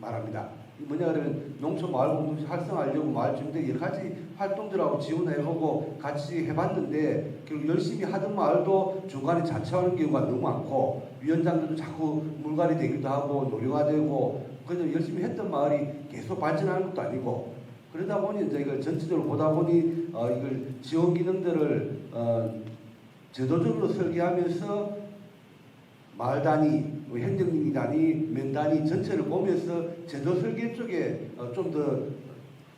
말합니다. 뭐냐 그러면 농촌 마을 공동체 활성화하려고 마을 주민들 여러 가지 활동들하고 지원해보고 같이 해봤는데 결국 열심히 하던 마을도 중간에 자처하는 경우가 너무 많고 위원장들도 자꾸 물갈이 되기도 하고 노령화되고 그래서 열심히 했던 마을이 계속 발전하는 것도 아니고 그러다 보니 이제 이걸 전체적으로 보다 보니 이걸 지원 기능들을 제도적으로 설계하면서 마을 단위, 행정리 단위, 면 단위 전체를 보면서 제도 설계 쪽에 좀 더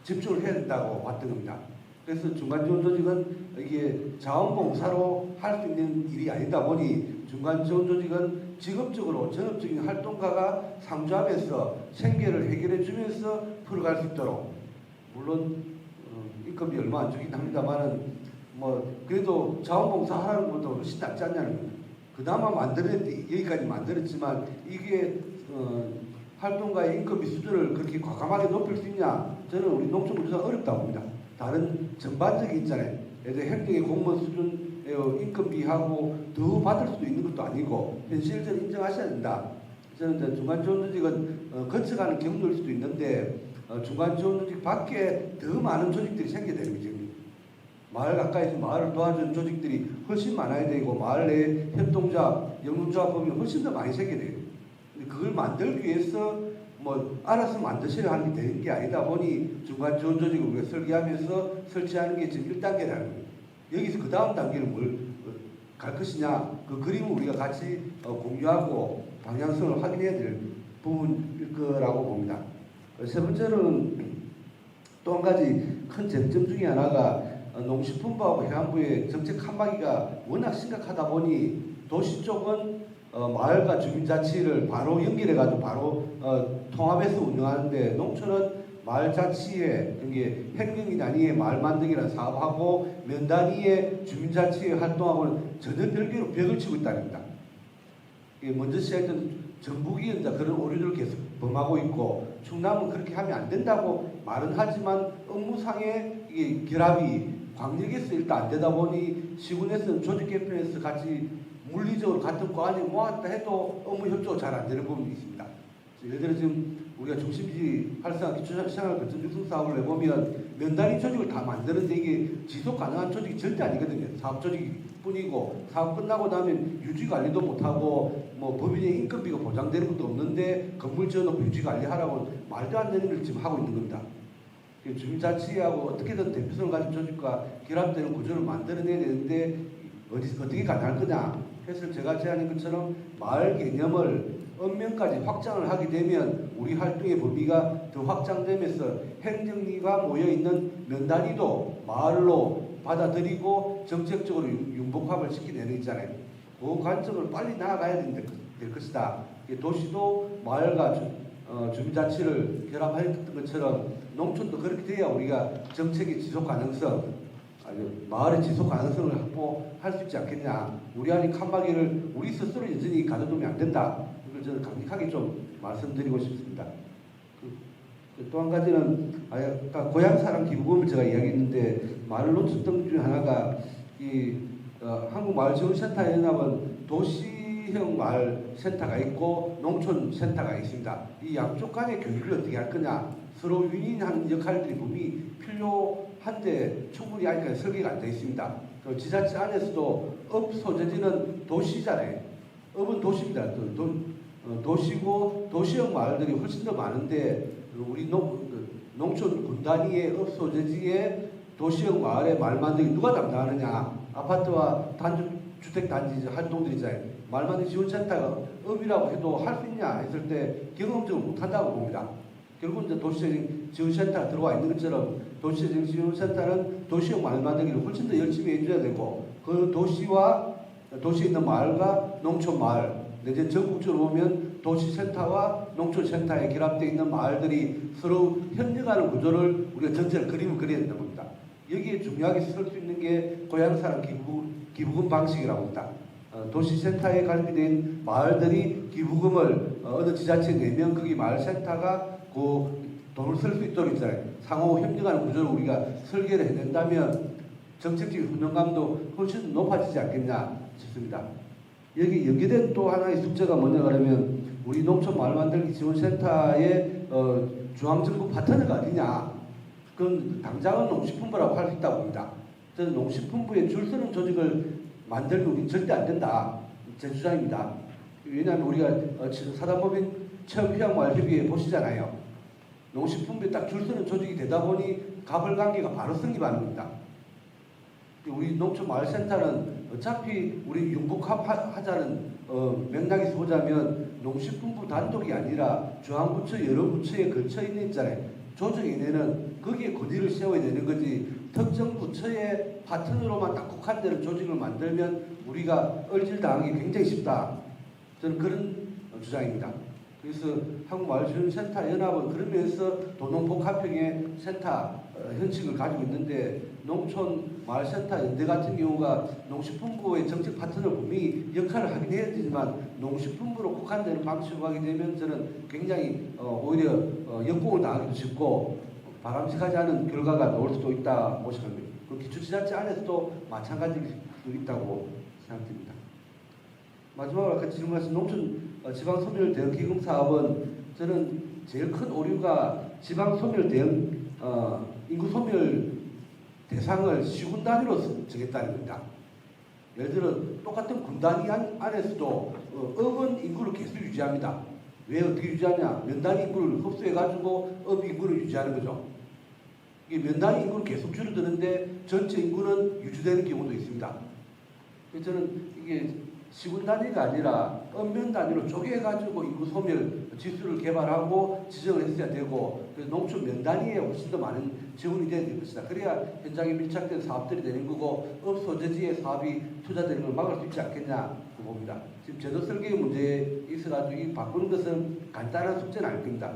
집중을 해야 된다고 봤던 겁니다. 그래서 중간지원 조직은 이게 자원봉사로 할 수 있는 일이 아니다 보니 중간지원 조직은 직업적으로 전업적인 활동가가 상주하면서 생계를 해결해 주면서 풀어갈 수 있도록 물론 인건비 얼마 안 주긴 합니다만은 그래도 자원봉사 하라는 것도 훨씬 낫지 않냐는 거예요. 그나마 여기까지 만들었지만 이게 활동가의 인건비 수준을 그렇게 과감하게 높일 수 있냐? 저는 우리 농촌구조사가 어렵다고 봅니다. 다른 전반적인 있잖아요. 예를 들어 행정의 공무원 수준 인건비하고 더 받을 수도 있는 것도 아니고 현실적으로 인정하셔야 된다. 저는 중간지원 조직은 거쳐가는 경로일 수도 있는데 중간지원 조직 밖에 더 많은 조직들이 생겨야 되는 거죠. 마을 가까이서 마을을 도와주는 조직들이 훨씬 많아야 되고 마을 내 협동조합, 영농조합 보면 훨씬 더 많이 생겨야 돼요. 근데 그걸 만들기 위해서 알아서 만드셔야 하는 게 되는 게 아니다 보니 중간지원 조직을 우리가 설계하면서 설치하는 게 지금 1단계라는 거예요. 여기서 그 다음 단계는 뭘 갈 것이냐 그 그림을 우리가 같이 공유하고 방향성을 확인해야 될 부분일 거라고 봅니다. 세 번째로는 또 한 가지 큰 쟁점 중에 하나가 농식품부하고 해안부의 정책 칸막이가 워낙 심각하다 보니 도시 쪽은 마을과 주민자치를 바로 연결해가지고 바로 통합해서 운영하는데 농촌은 마을 자치에 이게 행정이 단위의 마을 만들기라는 사업하고 면 단위의 주민자치에 활동하고는 전혀 별개로 벽을 치고 있다는 겁니다. 먼저 시작했던 정부기 이제 그런 오류를 계속 범하고 있고 충남은 그렇게 하면 안 된다고 말은 하지만 업무상의 이게 결합이 광역에서 일단 안 되다 보니 시군에서는 조직 개편에서 같이 물리적으로 같은 과안에 모았다 해도 업무 협조가 잘 안 되는 부분이 있습니다. 예를 들어 지금 우리가 중심지 활성화 기초생활 거점 육성 사업을 해보면 면단위 조직을 다 만드는데 이게 지속 가능한 조직이 절대 아니거든요. 사업 조직이 뿐이고 사업 끝나고 나면 유지 관리도 못하고 뭐 법인의 인건비가 보장되는 것도 없는데 건물 지어놓고 유지 관리하라고 말도 안 되는 걸 지금 하고 있는 겁니다. 주민자치하고 어떻게든 대표성을 가진 조직과 결합되는 구조를 만들어내야 되는데 어떻게 가능할 거냐. 그래서 제가 제안한 것처럼 마을 개념을 읍면까지 확장을 하게 되면 우리 활동의 범위가 더 확장되면서 행정리가 모여있는 면 단위도 마을로 받아들이고 정책적으로 융복합을 시켜내는 있잖아요. 그 관점을 빨리 나아가야 될 것이다. 도시도 마을과 주민자치를 결합했던 것처럼 농촌도 그렇게 돼야 우리가 정책의 지속 가능성, 마을의 지속 가능성을 확보할 수 있지 않겠냐. 우리 안에 칸막이를 우리 스스로 여전히 가져두면 안 된다. 이걸 저는 강력하게 좀 말씀드리고 싶습니다. 또 한 가지는 아까 고향사랑 기부금을 제가 이야기했는데 말을 놓쳤던 것 중에 하나가 한국마을지원센터연합은 도시형 마을센터가 있고 농촌센터가 있습니다. 이 양쪽 간의 교육을 어떻게 할 거냐. 서로 윈윈하는 역할들이 분명히 필요한데 충분히 아직까지 설계가 안 되어 있습니다. 지자체 안에서도 업 소재지는 도시잖아요. 업은 도시입니다. 도시고 도시형 마을들이 훨씬 더 많은데 우리 농촌 군단위의 업 소재지에 도시형 마을의 말 만들기 누가 담당하느냐. 아파트와 단주택 단지 활동들이잖아요. 말 만들기 지원센터가 업이라고 해도 할 수 있냐 했을 때 경험적으로 못한다고 봅니다. 결국 이제 도시재생 지원센터가 들어와 있는 것처럼 도시재생 지원센터는 도시형 말 만들기를 훨씬 더 열심히 해줘야 되고 그 도시와 도시에 있는 마을과 농촌 마을 이제 전국적으로 보면 도시센터와 농촌센터에 결합되어 있는 마을들이 서로 협력하는 구조를 우리가 전체를 그림을 그려야 된다고 합니다. 여기에 중요하게 쓸 수 있는 게 고향사랑 기부금 방식이라고 합니다. 도시센터에 관계된 마을들이 기부금을 어느 지자체에 내면 거기 마을센터가 그 돈을 쓸 수 있도록 있잖아요. 상호 협력하는 구조를 우리가 설계를 해낸다면 정책적인 훈련감도 훨씬 높아지지 않겠냐 싶습니다. 여기 연계된 또 하나의 숙제가 뭐냐 그러면 우리 농촌 마을 만들기 지원센터의 중앙정부 파트너가 어디냐. 그건 당장은 농식품부라고 할 수 있다고 봅니다. 저는 농식품부에 줄 서는 조직을 만들면 우리 절대 안 된다. 제 주장입니다. 왜냐하면 우리가 사단법인 체험휴양마을협의회 보시잖아요. 농식품부에 딱 줄 서는 조직이 되다 보니 가벌관계가 바로 성립하는 겁니다. 우리 농촌마을센터는 어차피 우리 융복합하자는 맥락에서 보자면 농식품부 단독이 아니라 중앙부처 여러 부처에 걸쳐 있잖아요. 조정위원회는 거기에 권위를 세워야 되는 거지 특정 부처의 파트너로만 딱 국한되는 조직을 만들면 우리가 얼질당하기 굉장히 쉽다. 저는 그런 주장입니다. 그래서 한국마을지원센터 연합은 그러면서 도농복합형의 센터 현칙을 가지고 있는데 농촌 마을센터 연대 같은 경우가 농식품부의 정책 파트너로 분명히 역할을 하긴 해야 되지만 농식품부로 국한되는 방식으로 하게 되면 저는 굉장히 오히려 역공을 당하기도 쉽고 바람직하지 않은 결과가 나올 수도 있다고 생각합니다. 그 기초지자체 안에서도 마찬가지일 수 있다고 생각됩니다. 마지막으로 아까 질문하신 농촌 지방소멸 대응 기금 사업은 저는 제일 큰 오류가 지방소멸 대응 인구 소멸 대상을 시군 단위로 정했다는 겁니다. 예를 들어 똑같은 군 단위 안에서도 업은 인구를 계속 유지합니다. 왜 어떻게 유지하냐? 면 단위 인구를 흡수해가지고 업 인구를 유지하는 거죠. 이게 면 단위 인구는 계속 줄어드는데 전체 인구는 유지되는 경우도 있습니다. 그래서 저는 이게 시군 단위가 아니라 읍면 단위로 쪼개가지고 인구 소멸 지수를 개발하고 지정을 했어야 되고, 그래서 농촌 면 단위에 훨씬 더 많은 지원이 돼야 될 것이다. 그래야 현장에 밀착된 사업들이 되는 거고 읍소재지의 사업이 투자되는 걸 막을 수 있지 않겠냐 그 봅니다. 지금 제도 설계 문제에 있어가지고 이 바꾸는 것은 간단한 숙제는 아닐 겁니다.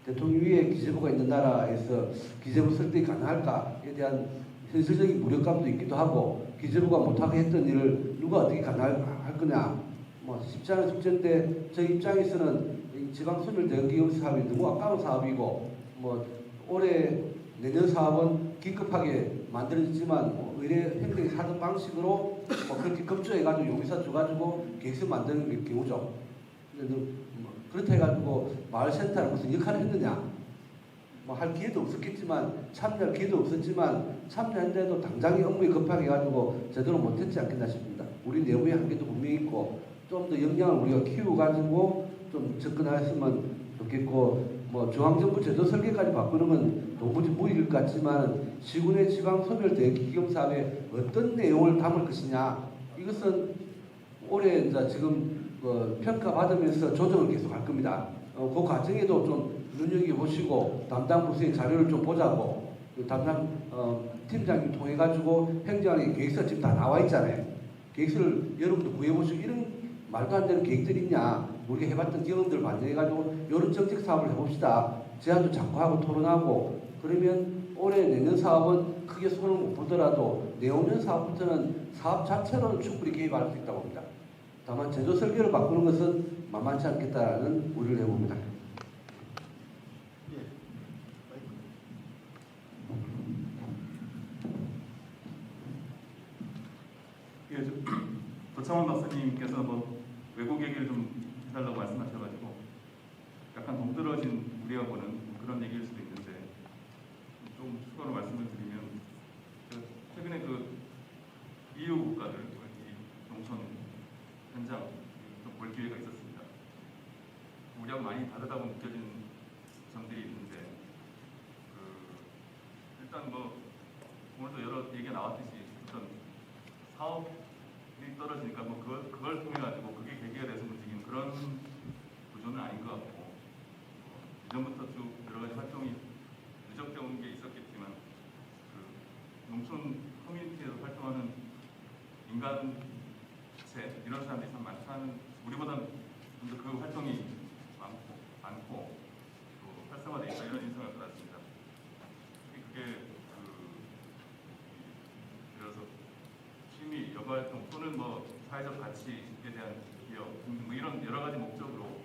대통령 위에 기재부가 있는 나라에서 기재부 설득이 가능할까에 대한 현실적인 무력감도 있기도 하고, 기재부가 못하게 했던 일을 누가 어떻게 가능할 거냐, 뭐 쉽지 않은 숙제인데 저 입장에서는 이 지방소멸대기업 사업이 너무 아까운 사업이고, 뭐 올해 내년 사업은 기급하게 만들어졌지만 뭐 의뢰 행정이 사전 방식으로 뭐 그렇게 급조해가지고 용의사 줘가지고 계획서 만드는 게 경우죠. 근데 뭐 그렇다 해가지고 마을센터는 무슨 역할을 했느냐? 뭐 할 기회도 없었겠지만, 참여할 기회도 없었지만 참여했는데도 당장의 업무에 급하게 해가지고 제대로 못했지 않겠나 싶습니다. 우리 내부의 한계도 분명히 있고 좀 더 역량을 우리가 키워가지고 좀 접근했으면 좋겠고, 뭐 중앙정부 제도 설계까지 바꾸는 건 도무지 무리일 것 같지만 시군의 지방소멸 대기업 사업에 어떤 내용을 담을 것이냐, 이것은 올해 이제 지금 평가받으면서 조정을 계속 할 겁니다. 그 과정에도 좀 눈여겨보시고 담당 부서의 자료를 좀 보자고, 담당 팀장님 통해 가지고 행정의 계획서 지금 다 나와 있잖아요. 계획서를 여러분도 구해보시고, 이런 말도 안 되는 계획들이 있냐, 우리가 해봤던 경험들을 반영해가지고 이런 정책 사업을 해봅시다. 제안도 자꾸 하고 토론하고, 그러면 올해 내년 사업은 크게 손을 못 보더라도 내후년 사업부터는 사업 자체로는 충분히 개입할 수 있다고 봅니다. 다만 제도 설계를 바꾸는 것은 만만치 않겠다라는 우려를 해봅니다. 예, 도창원 박사님께서 뭐 외국 얘기를 좀 해달라고 말씀하셔가지고 약간 동떨어진 우리하고는 그런 얘기일 수도 있는데, 좀 추가로 말씀을 드리면, 최근에 그 EU 국가들 농촌 현장 좀 볼 기회가 있었습니다. 우리하고 많이 다르다고 느껴지는 점들이 있는데, 일단 뭐 오늘도 여러 얘기가 나왔듯이 어떤 사업이 떨어지니까 뭐 그걸 통해 가지고 그게 계기가 돼서 움직이는 그런 구조는 아닌 것 같고, 이전부터 쭉 여러 가지 활동이 누적되어 게 있었겠지만, 농촌 커뮤니티에서 활동하는 인간체 이런 사람들이 참 많다는, 우리보다는 좀 더 그 활동이 많고 또 활성화되어 있다, 이런 인상을 받았습니다. 그게 그래서 취미, 여가활동 또는 뭐 사회적 가치에 대한 기여, 뭐 이런 여러 가지 목적으로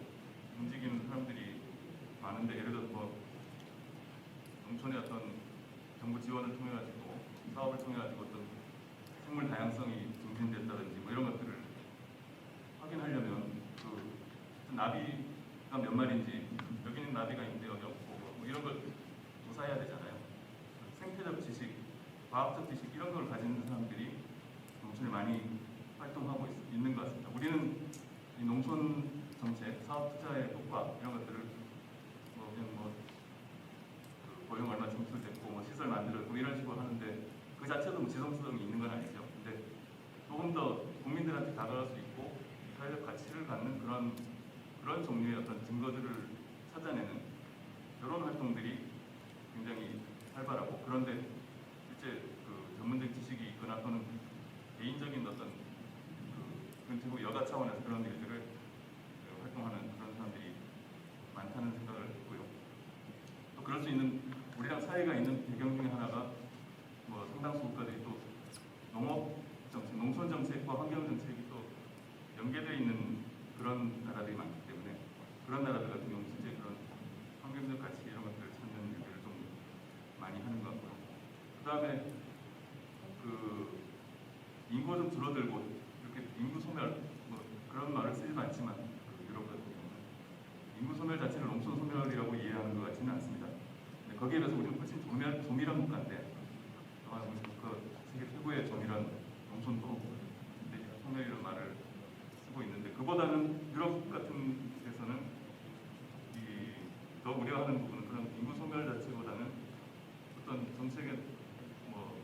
움직이는 사람들이 많은데, 예를 들어서 뭐 농촌의 어떤 정부 지원을 통해 가지고 사업을 통해 가지고 어떤 생물 다양성이 증진됐다든지 뭐 이런 것들을 확인하려면 나비가 몇 마리인지, 여기는 나비가 있는데 여기 없고 뭐 이런 걸 조사해야 되잖아요. 생태적 지식, 과학적 지식 이런 걸 가진 사람들이 농촌에 많이 활동하고 있는 것 같습니다. 우리는 이 농촌 정책, 사업 투자의 효과 이런 것들을 뭐 그냥 고용 얼마 증출됐고 뭐 시설 만들었고 이런 식으로 하는데, 그 자체도 뭐 지성성이 있는 건 아니죠. 근데 조금 더 국민들한테 다가갈 수 있고 사회적 가치를 갖는 그런 종류의 어떤 증거들을 찾아내는 이런 활동들이 굉장히 활발하고, 그런데 실제 전문적 지식이 있거나 또는 개인적인 어떤 그리고 여가 차원에서 그런 일들을 활동하는 그런 사람들이 많다는 생각을 했고요. 또 그럴 수 있는 우리랑 사이가 있는 배경 중에 하나가 뭐 상당수 국가들이 또 농업 정책, 농촌 정책과 환경 정책이 또 연계되어 있는 그런 나라들이 많기 때문에, 그런 나라들 같은 경우는 실제 그런 환경적 가치 이런 것들을 찾는 일들을 좀 많이 하는 것 같고요. 그 다음에 인구가 좀 줄어들고 이렇게 인구 소멸 뭐 그런 말을 쓰지도 않지만, 유럽 같은 경우는 인구 소멸 자체를 농촌 소멸이라고 이해하는 것 같지는 않습니다. 근데 거기에 비해서 우리는 훨씬 조밀한 국가인데, 세계 최고의 조밀한 농촌도 소멸이라는 말을 쓰고 있는데, 그보다는 유럽 같은 데서는 더 우려하는 부분은 그런 인구 소멸 자체보다는 어떤 정책의 뭐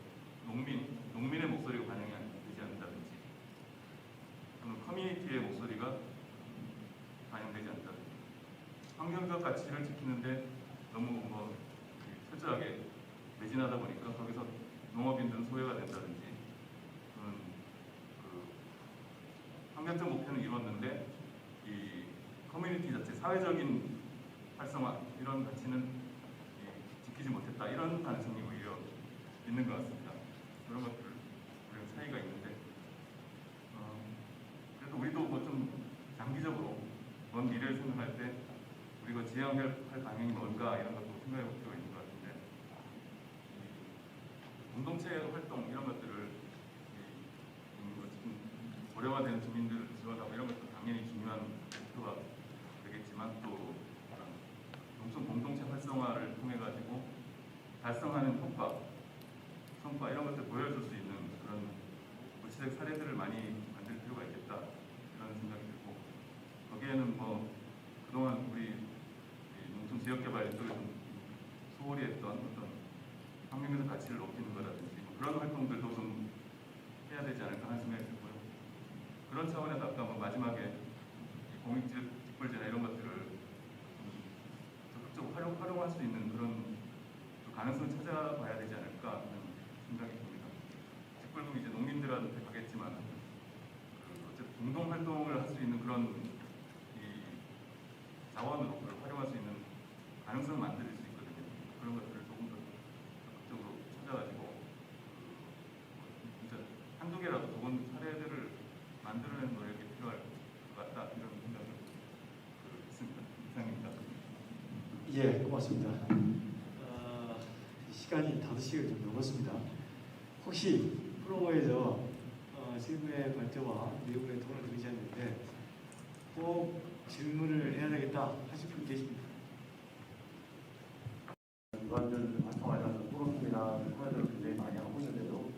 농민의 목소리가 반영이 되지 않는다든지, 또는 가치를 지키는데 너무 뭐 철저하게 매진하다 보니까 거기서 농업인들은 소외가 된다든지 환경적 목표는 이뤘는데 이 커뮤니티 자체 사회적인 활성화 이런 가치는 지키지 못했다 이런 가능성이 오히려 있는 것 같습니다. 그런 것들 우리가 차이가 있는데 그래도 우리도 뭐 좀 장기적으로 먼 미래를 생각할 때 우리가 지향할 방향이 뭔가 이런 것도 생각해 볼 필요가 있는 것 같은데 공동체 활동 이런 것들을 고령화된 주민들을 지원하고 이런 것도 당연히 중요한 목표가 되겠지만 또 농촌 공동체 활성화를 통해 가지고 달성하는 성과 이런 것들 보여줄 수 있는 그런 구체적 사례들을 많이 만들 필요가 있겠다 이런 생각이 들고 거기에는 뭐 그동안 우리 농촌 지역개발 쪽에 좀 소홀히 했던 어떤 환경적 가치를 높이는 거라든지 뭐 그런 활동들도 좀 해야 되지 않을까 하는 생각이 들고요. 그런 차원에서 아까 뭐 마지막에 공익적 직불제나 이런 것들을 적극적으로 활용할 수 있는 그런 가능성을 찾아봐야 되지 않을까 하는 생각이 듭니다. 직불금 이제 농민들한테 가겠지만 어쨌든 공동 활동을 할 수 있는 그런 자원으로 그걸 활용할 수 있는 가능성을 만들 수 있거든요. 그런 것들을 조금 더 적극적으로 찾아가지고 진짜 한두 개라도 좋은 사례들을 만들어내는 노력이 필요할 것 같다 이런 생각을 했습니다. 이상입니다. 예, 고맙습니다. 시간이 5시가 좀 넘었습니다. 혹시 프로모에서 질문의 발제와 내용의 토론을 들으셨는데 꼭 질문을 해야 되겠다 하실 분 계십니까? 중간전 활성화에서 프로그램이나 코너들을 굉장히 많이 하고 있는데도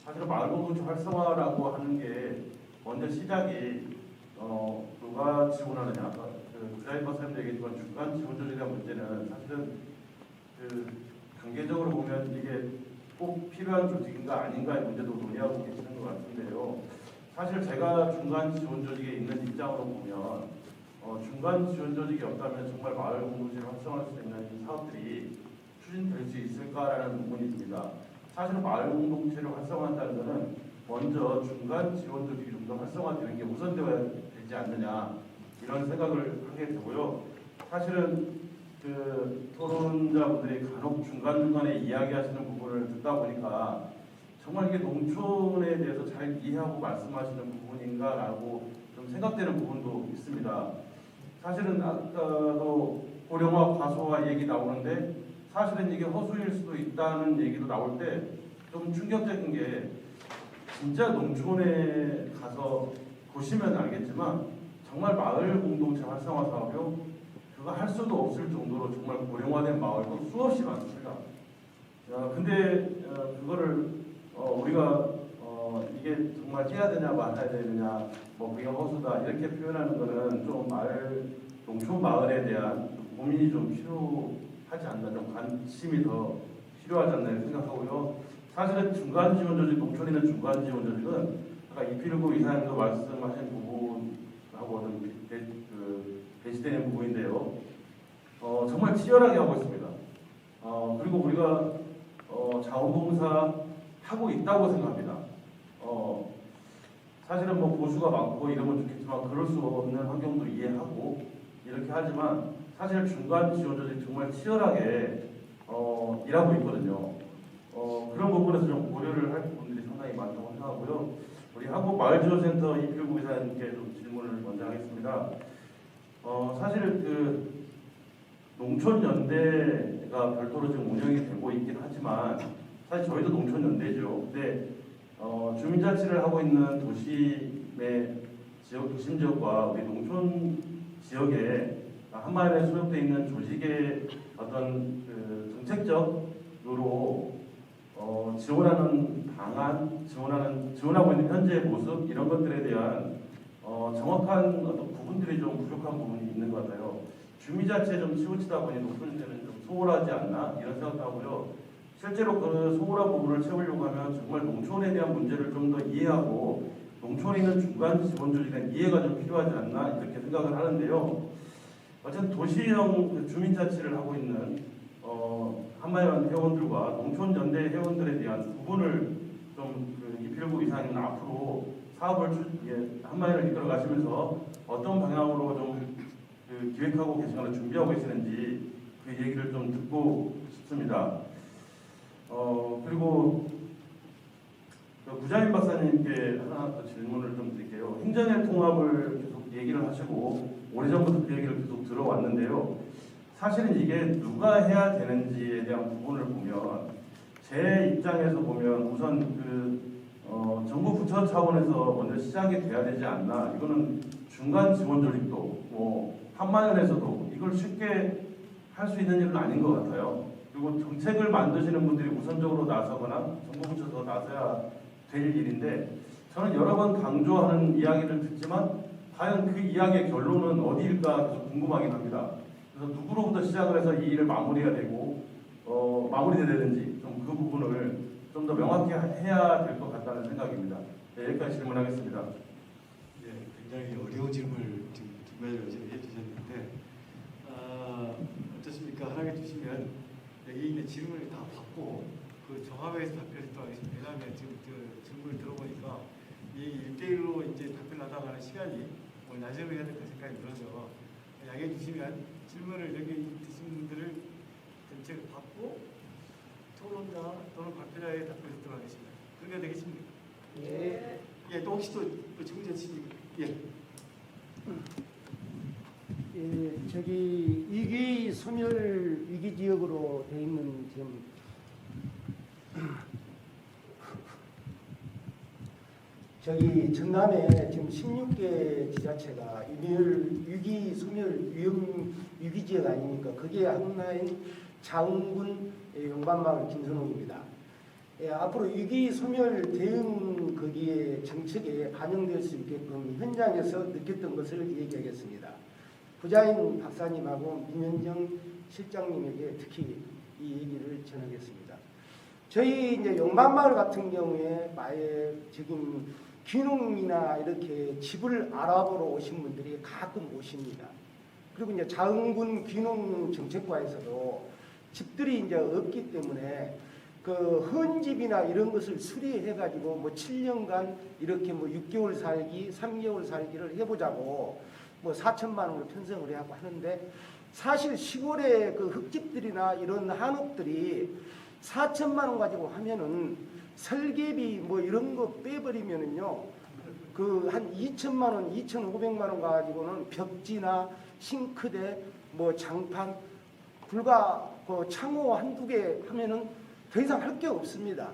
사실은 마을공동체 활성화라고 하는 게 먼저 시작이 누가 지원하느냐 아까 부자인 박사님도 얘기했지만 중간 지원 조직에 대한 문제는 사실은 단계적으로 보면 이게 꼭 필요한 조직인가 아닌가의 문제도 논의하고 계시는 것 같은데요. 사실 제가 중간 지원 조직에 있는 입장으로 보면 중간 지원 조직이 없다면 정말 마을 공동체를 활성화할 수 있는 사업들이 추진될 수 있을까라는 의문이 듭니다. 사실은 마을 공동체를 활성화한다는 것은 먼저 중간 지원 조직이 좀 더 활성화되는 게 우선되어야 되지 않느냐 이런 생각을 하게 되고요. 사실은 토론자분들이 간혹 중간중간에 이야기하시는 부분을 듣다 보니까 정말 이게 농촌에 대해서 잘 이해하고 말씀하시는 부분인가라고 좀 생각되는 부분도 있습니다. 사실은 아까도 고령화, 과소화 얘기 나오는데 사실은 이게 허수일 수도 있다는 얘기도 나올 때 좀 충격적인 게 진짜 농촌에 가서 보시면 알겠지만 정말 마을 공동체 활성화 사업이요. 그거 할 수도 없을 정도로 정말 고령화된 마을도 수없이 많습니다. 근데 그거를 우리가 이게 정말 해야 되냐 말아야 되느냐 뭐 그게 허수다 이렇게 표현하는 거는 좀 농촌 마을에 대한 고민이 좀 필요하지 않나 좀 관심이 더 필요하지 않나 생각하고요. 사실은 중간 지원 조직 농촌에 있는 중간 지원 조직은 아까 이필구 이사님도 말씀하신 부분하고는 배치되는 부분인데요. 정말 치열하게 하고 있습니다. 그리고 우리가 자원봉사 하고 있다고 생각합니다. 사실은 뭐 보수가 많고 이러면 좋겠지만 그럴 수 없는 환경도 이해하고 이렇게 하지만 사실 중간 지원 조직 정말 치열하게 일하고 있거든요. 그런 부분에서 좀 고려를 할 부분들이 상당히 많다고 생각하고요. 우리 한국마을지원센터 이필구 이사님께 좀 질문을 먼저 하겠습니다. 사실 농촌연대가 별도로 지금 운영이 되고 있긴 하지만 사실 저희도 농촌연대죠. 근데 주민자치를 하고 있는 도심의 도심 지역과 우리 농촌 지역에 한마을에 소속되어 있는 조직의 어떤 정책적으로 지원하는 방안, 지원하고 있는 현재의 모습 이런 것들에 대한 정확한 어떤 부분들이 좀 부족한 부분이 있는 것 같아요. 주민자치에 좀 치우치다 보니 농촌연대는 좀 소홀하지 않나 이런 생각도 하고요. 실제로 그 소홀한 부분을 채우려고 하면 정말 농촌에 대한 문제를 좀 더 이해하고 농촌에 있는 중간 지원 조직에 대한 이해가 좀 필요하지 않나 이렇게 생각을 하는데요. 어쨌든 도시형 주민자치를 하고 있는 한마연 회원들과 농촌연대 회원들에 대한 부분을 좀그 이필구 이사님은 앞으로 사업을 한마연을 이끌어 가시면서 어떤 방향으로 좀그 기획하고 계시거나 준비하고 계시는지 그 얘기를 좀 듣고 싶습니다. 그리고 구자민 박사님께 하나 더 질문을 좀 드릴게요. 행정의 통합을 계속 얘기를 하시고 오래전부터 그 얘기를 계속 들어왔는데요. 사실은 이게 누가 해야 되는지에 대한 부분을 보면 제 입장에서 보면 우선 정부 부처 차원에서 먼저 시작이 돼야 되지 않나. 이거는 중간 지원 조직도 한마연에서도 이걸 쉽게 할 수 있는 일은 아닌 것 같아요. 그리고 정책을 만드시는 분들이 우선적으로 나서거나 정부 부처에서 나서야 될 일인데 저는 여러 번 강조하는 이야기를 듣지만 과연 그 이야기의 결론은 어디일까 계속 궁금하긴 합니다. 그래서 누구로부터 시작을 해서 이 일을 마무리가 되고 마무리돼야 되는지 좀 그 부분을 좀 더 명확히 해야 될 것 같다는 생각입니다. 네, 여기까지 질문하겠습니다. 예, 굉장히 어려운 질문을 지금 두 가지를 해주셨는데 어떻습니까? 하나 해주시면 여기 있는 질문을 다 받고 그 종합해서 답변을 또 하겠습니다. 왜냐하면 지금 그 질문을 들어보니까 이 1대1로 이제 답변하다가 하는 시간이 오늘 낮에로 해야 될 것 생각이 들어서 양해해 주시면 질문을 여기 드신 분들을 전체를 받고 토론자 또는 발표자의 답변을 듣도록 하겠습니다. 그게 되겠습니까? 예. 예, 또 혹시 또 질문 있으십니까? 예. 예, 저기 위기 소멸 위기 지역으로 돼 있는 지금 저기 전남에 지금 16개 지자체가 위기 소멸 위험 위기 지역 아닙니까? 그게 하나인 자흥군 용반마을 김선홍입니다. 예, 앞으로 위기 소멸 대응 거기에 정책에 반영될 수 있게끔 현장에서 느꼈던 것을 얘기하겠습니다. 부자인 박사님하고 민현정 실장님에게 특히 이 얘기를 전하겠습니다. 저희 이제 용반마을 같은 경우에 지금 귀농이나 이렇게 집을 알아보러 오신 분들이 가끔 오십니다. 그리고 이제 자흥군 귀농 정책과에서도 집들이 이제 없기 때문에 그 헌집이나 이런 것을 수리해가지고 뭐 7년간 이렇게 뭐 6개월 살기, 3개월 살기를 해보자고 뭐 4천만 원을 편성을 하고 하는데 사실 시골의 그 흙집들이나 이런 한옥들이 4천만 원 가지고 하면은 설계비 뭐 이런 거 빼버리면은요 그 한 2천만 원, 2,500만 원 가지고는 벽지나 싱크대 뭐 장판 불과 그 창호 한두 개 하면은 더 이상 할 게 없습니다.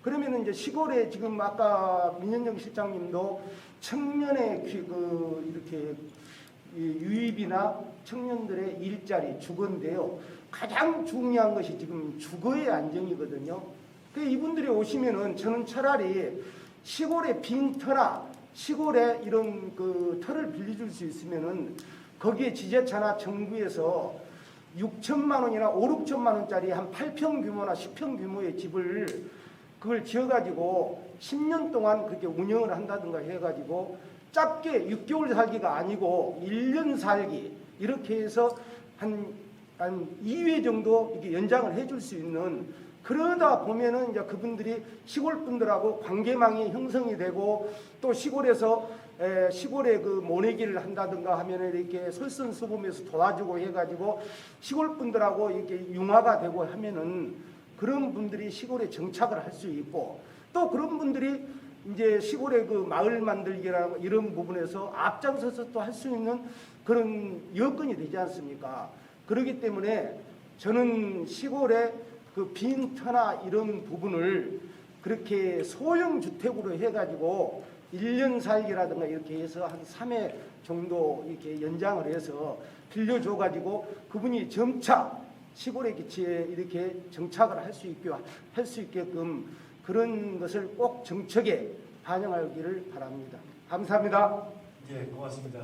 그러면은 이제 시골에 지금 아까 민현정 실장님도 청년의 이렇게 유입이나 청년들의 일자리 주거인데요. 가장 중요한 것이 지금 주거의 안정이거든요. 이분들이 오시면은 저는 차라리 시골에 빈 터나 시골에 이런 그 터를 빌려줄 수 있으면은 거기에 지자체나 정부에서 6천만 원이나 5, 6천만 원짜리 한 8평 규모나 10평 규모의 집을 그걸 지어가지고 10년 동안 그렇게 운영을 한다든가 해가지고 짧게 6개월 살기가 아니고 1년 살기 이렇게 해서 한 2회 정도 이렇게 연장을 해줄 수 있는 그러다 보면은 이제 그분들이 시골 분들하고 관계망이 형성이 되고 또 시골에서 시골에 그 모내기를 한다든가 하면은 이렇게 솔선수범해서 도와주고 해가지고 시골 분들하고 이렇게 융화가 되고 하면은 그런 분들이 시골에 정착을 할 수 있고 또 그런 분들이 이제 시골의 그 마을 만들기라는 이런 부분에서 앞장서서 또 할 수 있는 그런 여건이 되지 않습니까? 그렇기 때문에 저는 시골의 그 빈 터나 이런 부분을 그렇게 소형 주택으로 해가지고 1년 살기라든가 이렇게 해서 한 3회 정도 이렇게 연장을 해서 빌려줘가지고 그분이 점차 시골의 기치에 이렇게 정착을 할 수 있게끔 그런 것을 꼭 정책에 반영하기를 바랍니다. 감사합니다. 예, 고맙습니다.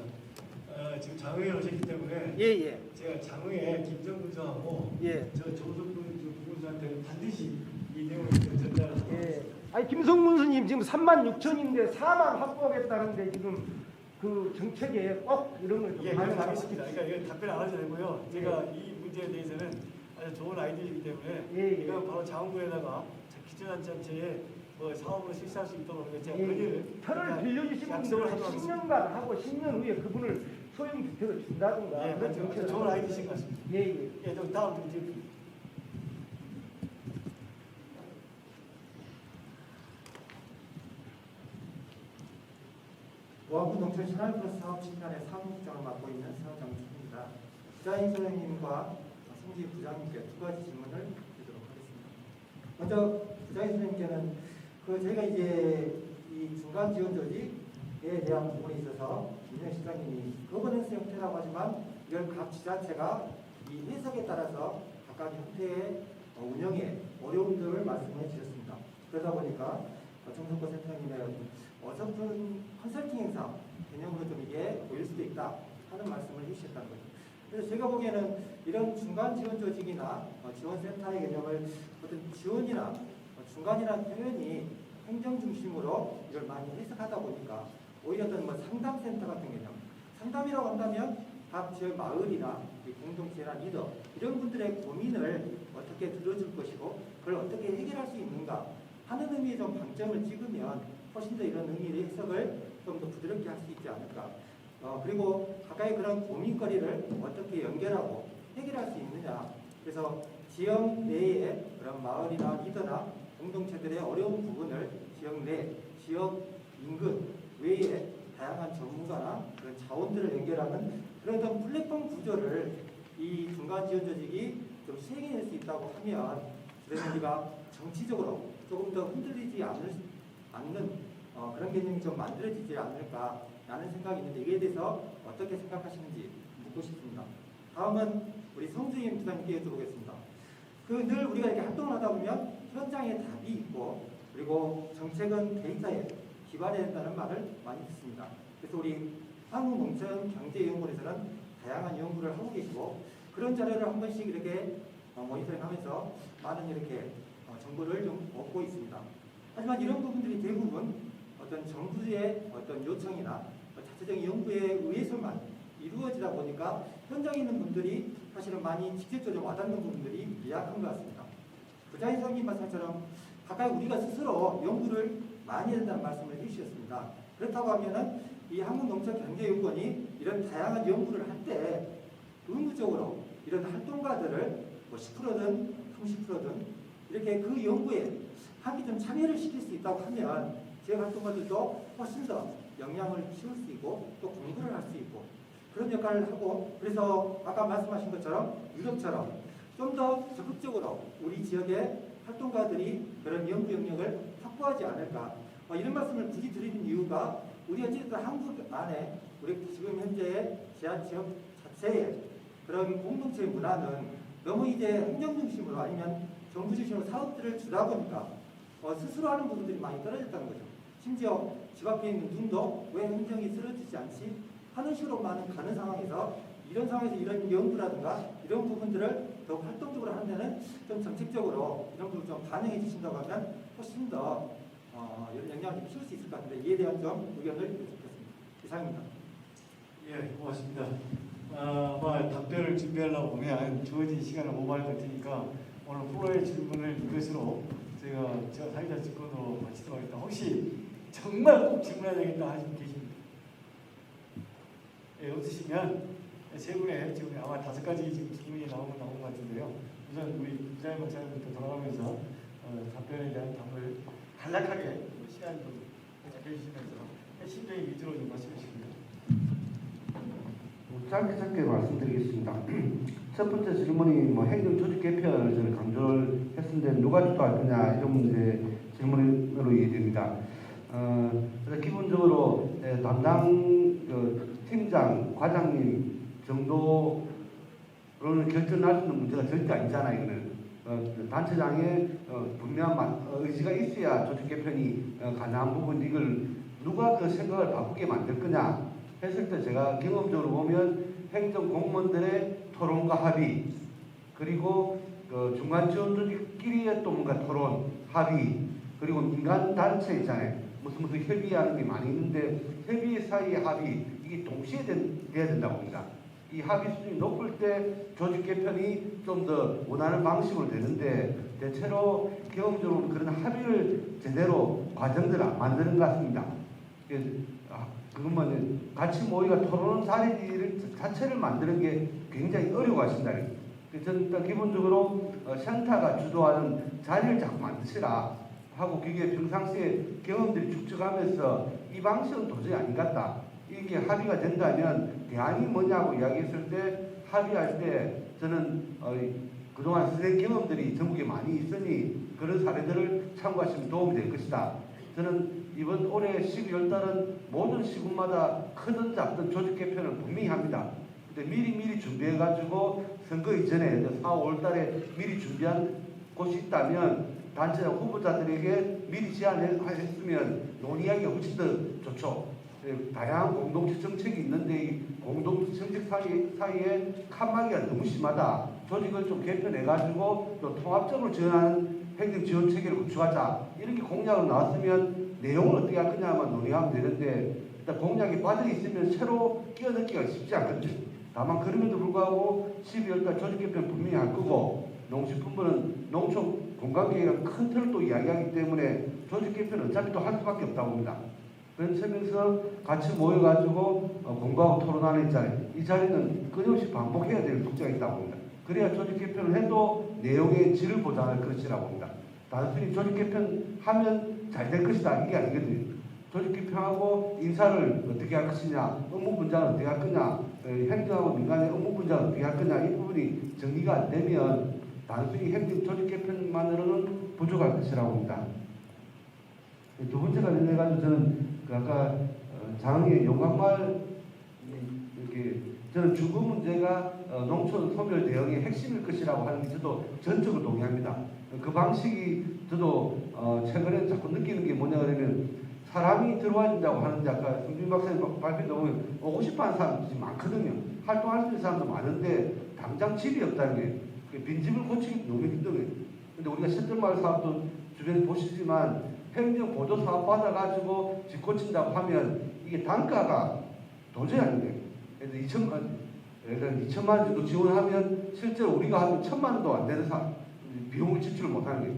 지금 장흥에 오셨기 때문에 예. 제가 장흥에 김정군하고 저 조석군 부군수한테는 반드시 이 내용을 전달을 하고 아니 김성문 스님 지금 36,000인데 4만 확보하겠다는데 지금 그 정책에 꼭 이런 걸좀 예, 그럼 하겠습니다. 그러니까 이거 답변 안 하지 말고요. 제가 이 문제에 대해서는 아주 좋은 아이디어이기 때문에 예. 이거 바로 자원부에다가 기초단체에 뭐 사업으로 실시할 수 있도록 제가 예. 건의를 편을 빌려주신 약속을 분들은 하도록 10년간 하고 10년 후에 그분을 소형주택을 준다든가 예, 그런 정책을 좋은 하고 아이디어신 것 같습니다. 예. 예, 좀 다음 좀 이제 모아부 농촌 신할 플러스 사업 칭찬의 사무국장을 맡고 있는 사장입니다. 부자인 선생님과 성지 부장님께 두 가지 질문을 드리도록 하겠습니다. 먼저 부자인 선생님께는 저희가 이제 이 중간 지원 조직에 대한 부분에 있어서 김영 시장님이 거버넌스 형태라고 하지만 이걸 각 지자체가 이 해석에 따라서 각각 형태의 운영에 어려움들을 말씀해 주셨습니다. 그러다 보니까 정성권 센터님의 어설픈 컨설팅 행사 개념으로 좀 이게 보일 수도 있다 하는 말씀을 해주셨다는 거죠. 그래서 제가 보기에는 이런 중간 지원 조직이나 지원센터의 개념을 어떤 지원이나 중간이라는 표현이 행정 중심으로 이걸 많이 해석하다 보니까 오히려 어떤 상담센터 같은 개념, 상담이라고 한다면 각 지역 마을이나 공동체나 리더 이런 분들의 고민을 어떻게 들어줄 것이고 그걸 어떻게 해결할 수 있는가 하는 의미의 좀 방점을 찍으면 훨씬 더 이런 의미의 해석을 좀 더 부드럽게 할 수 있지 않을까. 그리고 각각의 그런 고민거리를 어떻게 연결하고 해결할 수 있느냐. 그래서 지역 내의 그런 마을이나 리더나 공동체들의 어려운 부분을 지역 내, 지역 인근 외에 다양한 전문가나 그런 자원들을 연결하는 그런 어떤 플랫폼 구조를 이 중간 지원 조직이 좀 시행해낼 수 있다고 하면 그래서 우리가 정치적으로 조금 더 흔들리지 않는 그런 개념이 좀 만들어지지 않을까라는 생각이 있는데 이에 대해서 어떻게 생각하시는지 묻고 싶습니다. 다음은 우리 성주임 부장님께 여쭤보겠습니다. 늘 우리가 이렇게 활동을 하다 보면 현장에 답이 있고 그리고 정책은 데이터에 기반해야 된다는 말을 많이 듣습니다. 그래서 우리 한국농촌경제연구원에서는 다양한 연구를 하고 계시고 그런 자료를 한 번씩 이렇게 모니터링하면서 많은 이렇게 정보를 좀 얻고 있습니다. 하지만 이런 부분들이 대부분 어떤 정부의 어떤 요청이나 자체적인 연구에 의해서만 이루어지다 보니까 현장에 있는 분들이 사실은 많이 직접적으로 와닿는 부분들이 미약한 것 같습니다. 부자인 선생님 말씀처럼 가까이 우리가 스스로 연구를 많이 해야 된다는 말씀을 해주셨습니다. 그렇다고 하면은 이 한국농촌경제연구원이 이런 다양한 연구를 할 때 의무적으로 이런 활동가들을 10%든 30%든 이렇게 그 연구에 함께 좀 참여를 시킬 수 있다고 하면 지역 활동가들도 훨씬 더 영향을 키울 수 있고 또 공부를 할 수 있고 그런 역할을 하고 그래서 아까 말씀하신 것처럼 유럽처럼 좀 더 적극적으로 우리 지역의 활동가들이 그런 연구 영역을 확보하지 않을까 이런 말씀을 굳이 드리는 이유가 우리 어쨌든 한국 안에 우리 지금 현재 지역 자체의 그런 공동체 문화는 너무 이제 행정 중심으로 아니면 정부 중심으로 사업들을 주다 보니까 스스로 하는 부분들이 많이 떨어졌다는 거죠. 심지어 집 앞에 있는 눈도 왜 행정이 쓰러지지 않지 하는 식으로 가는 상황에서 이런 상황에서 이런 연구라든가 이런 부분들을 더 활동적으로 하는 데는 좀 정책적으로 이런 부분을 좀 반영해 주신다고 하면 훨씬 더 이런 영향을 키울 수 있을 것 같은데 이에 대한 좀 의견을 여쭙겠습니다. 이상입니다. 예, 고맙습니다. 답변을 준비하려고 보면 주어진 시간을 오버할 것 같으니까 오늘 프로의 질문을 이것으로 제가 사회자 직권으로 마치도록 하겠습니다. 혹시 정말 꼭 질문해야 되겠다 하시는 분 계십니까? 예, 없으시면 세 분의 지금 아마 5가지 지금 질문이 나온 것 같은데요. 우선 우리 부자인 박사님부터 돌아가면서 답변에 대한 답을 간략하게 시간 좀 해주시면서 핵심적인 위주로 좀 말씀해 주시고요. 짧게 말씀드리겠습니다. 첫 번째 질문이 행정 조직 개편을 저는 강조를 했는데 누가 주도할 거냐 이런 문제 질문으로 이해됩니다. 그래서 기본적으로 담당 팀장, 과장님 정도로는 결정할 수 있는 문제가 절대 아니잖아요. 이거는 단체장의 분명한 의지가 있어야 조직 개편이 가능한 부분 이걸 누가 그 생각을 바꾸게 만들 거냐 했을 때 제가 경험적으로 보면 행정 공무원들의 토론과 합의 그리고 중간 지원 조직끼리의 또 뭔가 토론, 합의 그리고 민간 단체 있잖아요. 무슨 협의하는 게 많이 있는데 협의 사이의 합의 이게 동시에 돼야 된다고 봅니다. 이 합의 수준이 높을 때 조직 개편이 좀 더 원하는 방식으로 되는데 대체로 경험적으로 그런 합의를 제대로 과정들을 안 만드는 것 같습니다. 그것만 같이 모이가 토론 자리 자체를 만드는 게 굉장히 어려워하신다. 저는 일단 기본적으로 센터가 주도하는 자리를 자꾸 만드시라 하고 그게 평상시에 경험들이 축적하면서 이 방식은 도저히 아닌 것 같다. 이게 합의가 된다면 대안이 뭐냐고 이야기했을 때 합의할 때 저는 그동안 선생 경험들이 전국에 많이 있으니 그런 사례들을 참고하시면 도움이 될 것이다. 저는 이번 올해 12월 달은 모든 시군마다 크든 작든 조직 개편을 분명히 합니다. 근데 미리 준비해가지고 선거 이전에 4, 5월 달에 미리 준비한 곳이 있다면 단체나 후보자들에게 미리 제안했으면 논의하기가 훨씬 더 좋죠. 다양한 공동체 정책이 있는데 이 공동체 정책 사이에 칸막이가 너무 심하다. 조직을 좀 개편해가지고 또 통합적으로 지원하는 행정 지원 체계를 구축하자. 이렇게 공약으로 나왔으면 내용을 어떻게 할 거냐만 논의하면 되는데 일단 공약이 빠져 있으면 새로 끼워 넣기가 쉽지 않거든요. 다만 그럼에도 불구하고 12월달 조직 개편 분명히 할 거고 농식품부는 농촌 공간계획이랑 큰 틀을 또 이야기하기 때문에 조직 개편은 어차피 또 할 수밖에 없다고 봅니다. 그런 측면에서 같이 모여가지고 공부하고 토론하는 이 자리는 끊임없이 반복해야 될 숙제가 있다고 봅니다. 그래야 조직 개편을 해도 내용의 질을 보장할 것이라고 봅니다. 단순히 조직 개편하면 잘 될 것이다 이게 아니거든요. 조직 개편하고 인사를 어떻게 할 것이냐, 업무 분장을 어떻게 할 거냐, 행정하고 민간의 업무 분장을 어떻게 할 거냐 이 부분이 정리가 안 되면 단순히 행정 조직 개편만으로는 부족할 것이라고 봅니다. 두 번째가 해가지고 저는 아까 장의 용광마을 이렇게 저는 주거 문제가 농촌 소멸 대응의 핵심일 것이라고 하는 게 저도 전적으로 동의합니다. 그 방식이 저도 최근에 자꾸 느끼는 게 뭐냐 그러면 사람이 들어와 준다고 하는데 아까 김준 박사님 발표도 보면 오고 싶어하는 사람들이 많거든요. 활동할 수 있는 사람도 많은데 당장 집이 없다는 게 빈집을 고치기 너무 힘든 거예요. 근데 우리가 신들마을 사업도 주변에 보시지만 행정 보조 사업 받아가지고 집 고친다고 하면 이게 단가가 도저히 안 돼요. 그래서 2천만 원 정도 지원하면 실제로 우리가 하면 1,000만 원도 안 되는 비용을 지출을 못하는 거예요.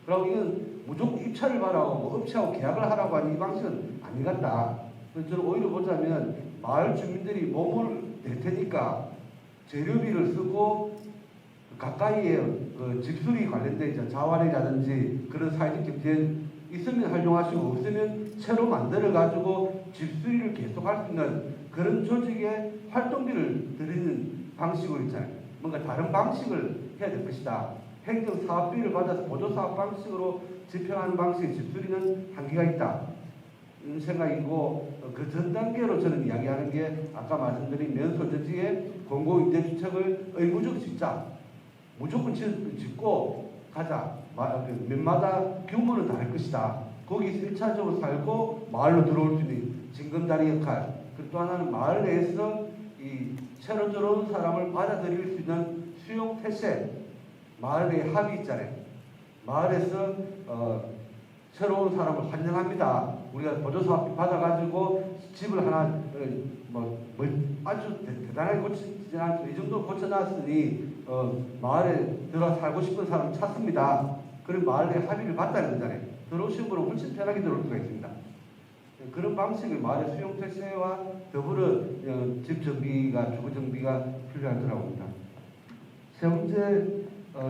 그럼 이건 무조건 입찰을 받아고 뭐 업체하고 계약을 하라고 하는 이 방식은 아닌 것 같다. 그래서 저는 오히려 보자면 마을 주민들이 몸을 낼 테니까 재료비를 쓰고 가까이에 집수리 관련된 자원이라든지 그런 사회적 경제 있으면 활용하시고 없으면 새로 만들어가지고 집수리를 계속할 수 있는 그런 조직의 활동비를 드리는 방식으로 있잖아요. 뭔가 다른 방식을 해야 될 것이다. 행정 사업비를 받아서 보조사업 방식으로 집행하는 방식의 집수리는 한계가 있다. 이런 생각이고 그 전 단계로 저는 이야기하는 게 아까 말씀드린 면소저지의 공공임대주택을 의무적으로 짓자. 무조건 짓고 가자. 면마다 규모는 다를 것이다. 거기서 1차적으로 살고 마을로 들어올 수 있는 징검다리 역할. 그리고 또 하나는 마을 내에서 이 새로 들어온 사람을 받아들일 수 있는 수용 태세. 마을의 합의 있잖아요. 마을에서 새로운 사람을 환영합니다. 우리가 보조사업 받아가지고 집을 하나 아주 대단하게 고치지 않고 이 정도 고쳐놨으니 마을에 들어 살고 싶은 사람 찾습니다. 그런 마을의 합의를 받다는 거잖아요. 들어오신 분은 훨씬 편하게 들어올 수가 있습니다. 그런 방식의 마을의 수용 태세와 더불어 집 정비가 주거 정비가 필요할 거라고 봅니다. 세 번째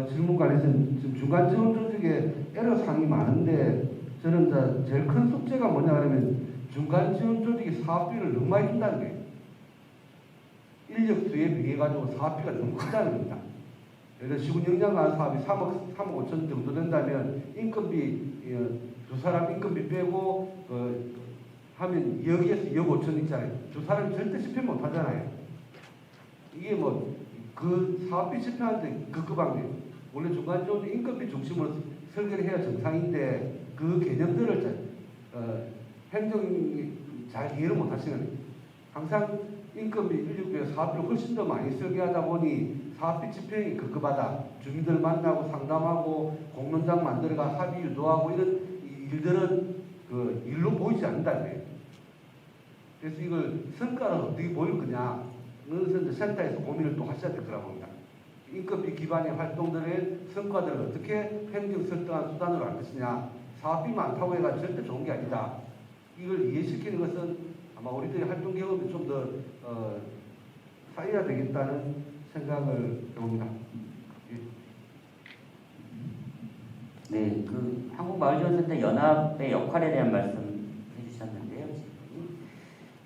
질문 관련해서는 지금 중간 지원 조직에 애로사항이 많은데 저는 제일 큰 숙제가 뭐냐 하면 중간 지원 조직이 사업비를 너무 많이 준다는 거예요. 인력 수에 비해 가지고 사업비가 너무 크다는 겁니다. 예를 들어 시군 영장관 사업이 3억 5천 정도 된다면 인건비 두 사람 인건비 빼고 하면 2억에서 2억 5천 있잖아요. 두 사람이 절대 집행 못 하잖아요. 이게 그 사업비 집행하는데 급급한 거예요. 원래 중간 지원 인건비 중심으로 설계를 해야 정상인데 그 개념들을 행정이 잘 이해를 못 하시는 거예요. 항상 인건비, 인력비에 사업비를 훨씬 더 많이 설계하다 보니 사업비 집행이 급급하다. 주민들 만나고 상담하고 공론장 만들어가 합의 유도하고 이런 일들은 일로 보이지 않는다는 거예요. 그래서 이걸 성과를 어떻게 보일 거냐, 그것은 센터에서 고민을 또 하셔야 될 거라고 봅니다. 인건비 기반의 활동들의 성과들을 어떻게 행정설득한 수단으로 할 것이냐, 사업비 많다고 해가 절대 좋은 게 아니다. 이걸 이해시키는 것은 아마 우리들의 활동 경험이 좀 더 쌓여야 되겠다는 생각을 해봅니다. 네, 그 한국마을지원센터 연합의 역할에 대한 말씀 해주셨는데요.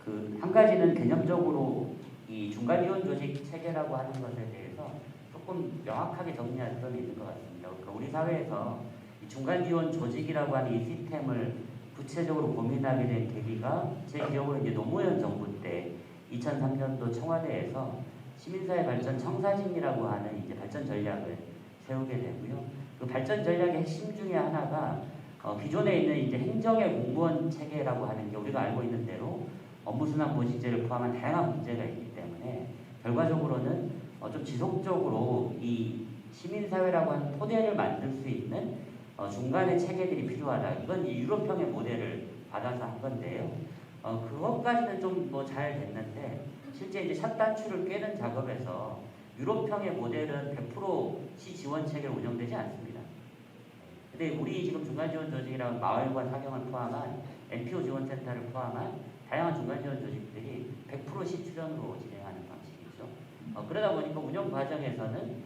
그 한 가지는 개념적으로 이 중간지원 조직 체계라고 하는 것에 대해서 조금 명확하게 정리할 필요는 있는 것 같습니다. 그러니까 우리 사회에서 이 중간지원 조직이라고 하는 이 시스템을 구체적으로 고민하게 된 계기가 제 기억으로 이제 노무현 정부 때 2003년도 청와대에서 시민사회 발전 청사진이라고 하는 이제 발전 전략을 세우게 되고요. 그 발전 전략의 핵심 중에 하나가 기존에 있는 이제 행정의 공무원 체계라고 하는 게 우리가 알고 있는 대로 업무순환 보직제를 포함한 다양한 문제가 있기 때문에 결과적으로는 좀 지속적으로 이 시민사회라고 하는 토대를 만들 수 있는 중간의 체계들이 필요하다. 이건 이 유럽형의 모델을 받아서 한 건데요. 그것까지는 좀 뭐 잘 됐는데 실제 이제 샷 단추를 꿰는 작업에서 유럽형의 모델은 100% 시지원 체계로 운영되지 않습니다. 근데 우리 지금 중간지원 조직이랑 마을과 사경을 포함한 NPO 지원센터를 포함한 다양한 중간지원 조직들이 100% 시출연으로 진행하는 방식이죠. 그러다 보니까 운영 과정에서는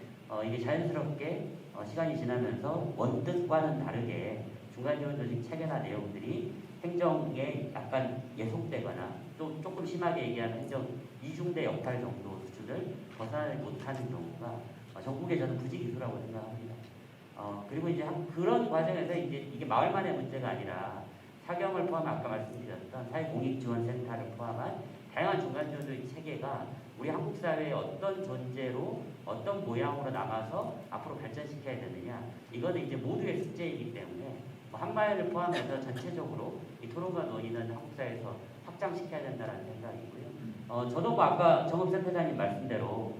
이게 자연스럽게 시간이 지나면서 원뜻과는 다르게 중간지원 조직 체계나 내용들이 행정에 약간 예속되거나 또 조금 심하게 얘기하면 행정 이중대 역할 정도 수준을 벗어나지 못하는 경우가 전국에 저는 부지기수라고 생각합니다. 그리고 이제 그런 과정에서 이제 이게 마을만의 문제가 아니라 사경을 포함한 아까 말씀드렸던 사회공익지원센터를 포함한 다양한 중간지원조직 체계가 우리 한국 사회의 어떤 존재로 어떤 모양으로 남아서 앞으로 발전시켜야 되느냐, 이거는 이제 모두의 숙제이기 때문에 한마을을 포함해서 전체적으로 이 토론과 논의는 한국 사회에서 확장시켜야 된다는 생각이고요. 저도 뭐 아까 정읍센터장님 말씀대로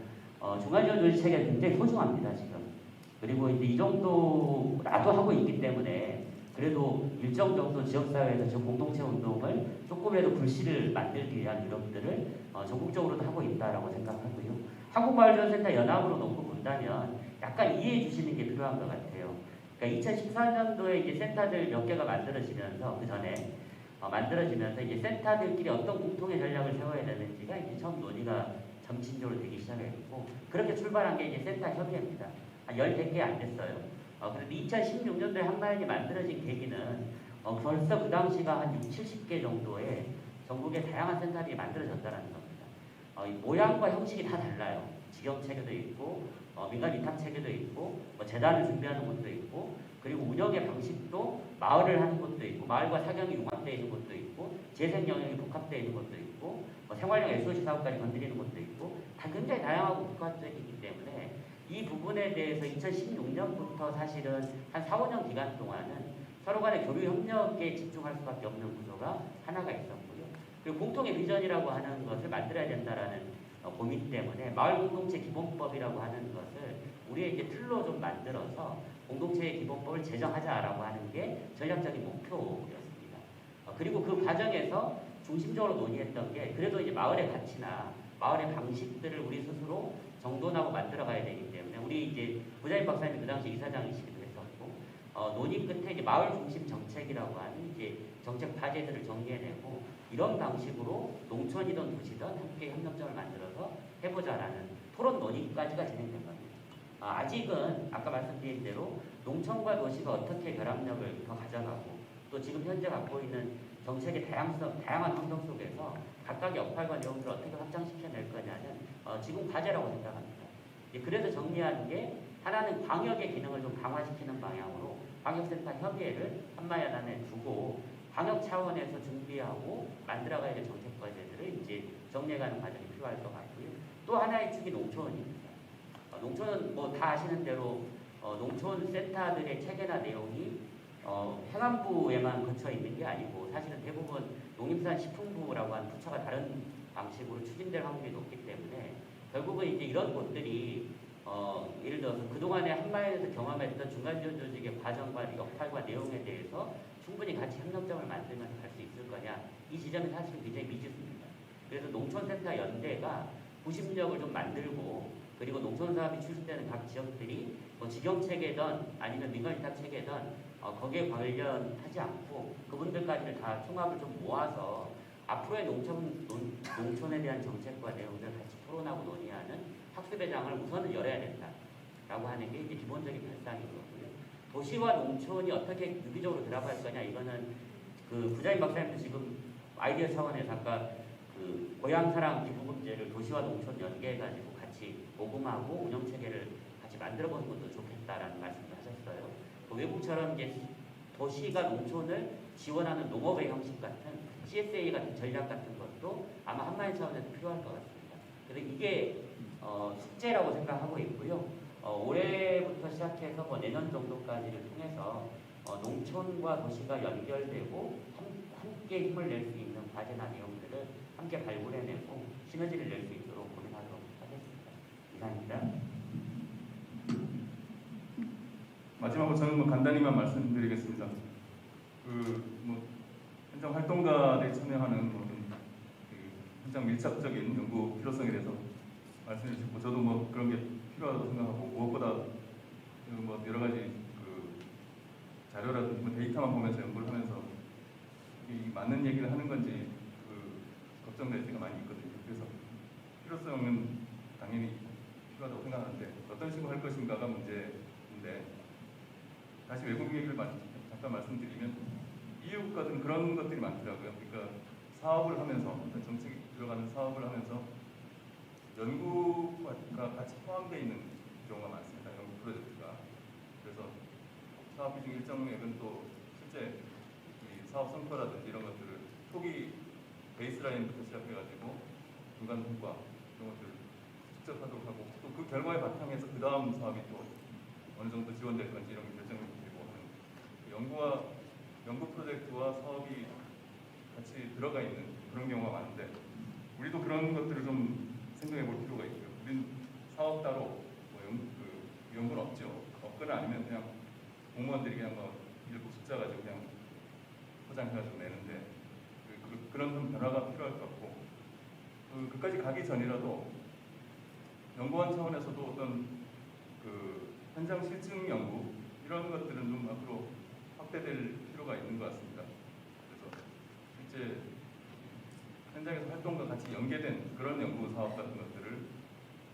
중간지원조직 체계가 굉장히 소중합니다 지금. 그리고 이제 이 정도라도 하고 있기 때문에 그래도 일정 정도 지역사회에서 저 공동체 운동을 조금이라도 불씨를 만들기 위한 노력들을 전국적으로도 하고 있다라고 생각하고요. 한국마을지원센터 연합으로 놓고 본다면 약간 이해해 주시는 게 필요한 것 같아요. 그러니까 2014년도에 이제 센터들 몇 개가 만들어지면서 그 전에 만들어지면서 이제 센터들끼리 어떤 공통의 전략을 세워야 되는지가 이제 처음 논의가 점진적으로 되기 시작했고 그렇게 출발한 게 이제 센터 협의회입니다. 한 10개 안 됐어요. 그런데 2016년도에 한마을이 만들어진 계기는 벌써 그 당시가 한 60, 70개 정도의 전국의 다양한 센터들이 만들어졌다는 겁니다. 모양과 형식이 다 달라요. 직영체계도 있고 민간 위탁체계도 있고 재단을 준비하는 곳도 있고 그리고 운영의 방식도 마을을 하는 곳도 있고 마을과 사경이 융합되어 있는 곳도 있고 재생 영역이 복합되어 있는 곳도 있고 생활형 SOC 사업까지 건드리는 곳도 있고 다 굉장히 다양하고 복합적이기 때문에 이 부분에 대해서 2016년부터 사실은 한 4, 5년 기간 동안은 서로 간의 교류 협력에 집중할 수밖에 없는 구조가 하나가 있었고요. 그리고 공통의 비전이라고 하는 것을 만들어야 된다라는 고민 때문에 마을 공동체 기본법이라고 하는 것을 우리의 이제 틀로 좀 만들어서 공동체의 기본법을 제정하자라고 하는 게 전략적인 목표였습니다. 그리고 그 과정에서 중심적으로 논의했던 게 그래도 이제 마을의 가치나 마을의 방식들을 우리 스스로 정돈하고 만들어가야 되기 때문에 우리 이제 부자인 박사님 그 당시 이사장이시기도 했었고 논의 끝에 이제 마을 중심 정책이라고 하는 이제 정책 과제들을 정리해내고 이런 방식으로 농촌이든 도시든 함께 협력점을 만들어서 해보자라는 토론 논의까지가 진행된 겁니다. 아직은 아까 말씀드린 대로 농촌과 도시가 어떻게 결합력을 더 가져가고 또 지금 현재 갖고 있는 정책의 다양한 환경 속에서 각각의 역할과 내용들을 어떻게 확장시켜낼 거냐는 지금 과제라고 생각합니다. 그래서 정리하는 게 하나는 광역의 기능을 좀 강화시키는 방향으로 광역센터 협의회를 한마연안에 두고 광역 차원에서 준비하고 만들어가야 될 정책 과제들을 이제 정리해가는 과정이 필요할 것 같고요. 또 하나의 축이 농촌입니다. 농촌은 뭐 다 아시는 대로 농촌 센터들의 체계나 내용이 행안부에만 거쳐 있는 게 아니고 사실은 대부분 농림수산식품부라고 하는 부처가 다른 방식으로 추진될 확률이 높기 때문에 결국은 이제 이런 곳들이 예를 들어서 그동안에 한마을에서 경험했던 중간지원 조직의 과정과 역할과 내용에 대해서 충분히 같이 협력점을 만들면서 갈 수 있을 거냐, 이 지점이 사실은 굉장히 미지수입니다. 그래서 농촌센터 연대가 구심력을 좀 만들고, 그리고 농촌사업이 출시되는 각 지역들이 뭐 직영체계든 아니면 민간위탁체계든 거기에 관련하지 않고 그분들까지를 다 총합을 좀 모아서 앞으로의 농촌에 대한 정책과 내용을 같이 토론하고 논의하는 학습회장을 우선은 열어야 된다라고 하는 게 이제 기본적인 발상이거든요. 도시와 농촌이 어떻게 유기적으로 들어갈 거냐, 이거는 그 부자인 박사님도 지금 아이디어 차원에서 아까 그 고향사랑 기부금제를 도시와 농촌 연계해가지고 같이 모금하고 운영체계를 같이 만들어보는 것도 좋겠다라는 말씀을 하셨어요. 그 외국처럼 이제 도시가 농촌을 지원하는 농업의 형식 같은 CSA 같은 전략 같은 것도 아마 한마디 차원에서 필요할 것 같습니다. 그래서 이게 숙제라고 생각하고 있고요. 올해부터 시작해서 뭐 내년 정도까지를 통해서 농촌과 도시가 연결되고 함께 힘을 낼 수 있는 과제나 내용들을 함께 발굴해내고 시너지를 낼 수 있도록 고민하도록 하겠습니다. 이상입니다. 마지막으로 저는 뭐 간단히만 말씀드리겠습니다. 뭐 현장 활동가들이 참여하는 뭐 현장 밀착적인 연구 필요성에 대해서 말씀해 주시고, 저도 뭐 그런 게 필요하다고 생각하고, 무엇보다 뭐 여러 가지 그 자료라든지 뭐 데이터만 보면서 연구를 하면서 이 맞는 얘기를 하는 건지 걱정될 때가 많이 있거든요. 그래서 필요성은 당연히 필요하다고 생각하는데 어떤 식으로 할 것인가가 문제인데, 다시 외국 얘기를 잠깐 말씀드리면 EU 국가들은 그런 것들이 많더라고요. 그러니까 사업을 하면서, 정책이 들어가는 사업을 하면서 연구가 같이 포함되어 있는 경우가 많습니다. 연구 프로젝트가. 그래서 사업 비중 일정액은 또 실제 이 사업 성과라든지 이런 것들을 초기 베이스라인부터 시작해가지고 중간 성과 이런 것들을 축적하도록 하고, 또 그 결과에 바탕해서 그 다음 사업이 또 어느 정도 지원될 건지 이런 게 결정이 되고 하는, 연구 프로젝트와 사업이 같이 들어가 있는 그런 경우가 많은데, 우리도 그런 것들을 좀 생각해 볼 필요가 있고요. 우리는 사업 따로 뭐 연구는 없죠. 없거나 아니면 그냥 공무원들이 그냥 뭐 일부 숫자 가지고 그냥 포장해가지고 내는데, 그런 좀 변화가 필요할 것 같고, 그까지 가기 전이라도 연구원 차원에서도 어떤 현장 실증 연구 이런 것들은 좀 앞으로 확대될 필요가 있는 것 같습니다. 그래서 실제 현장에서 활동과 같이 연계된 그런 연구 사업 같은 것들을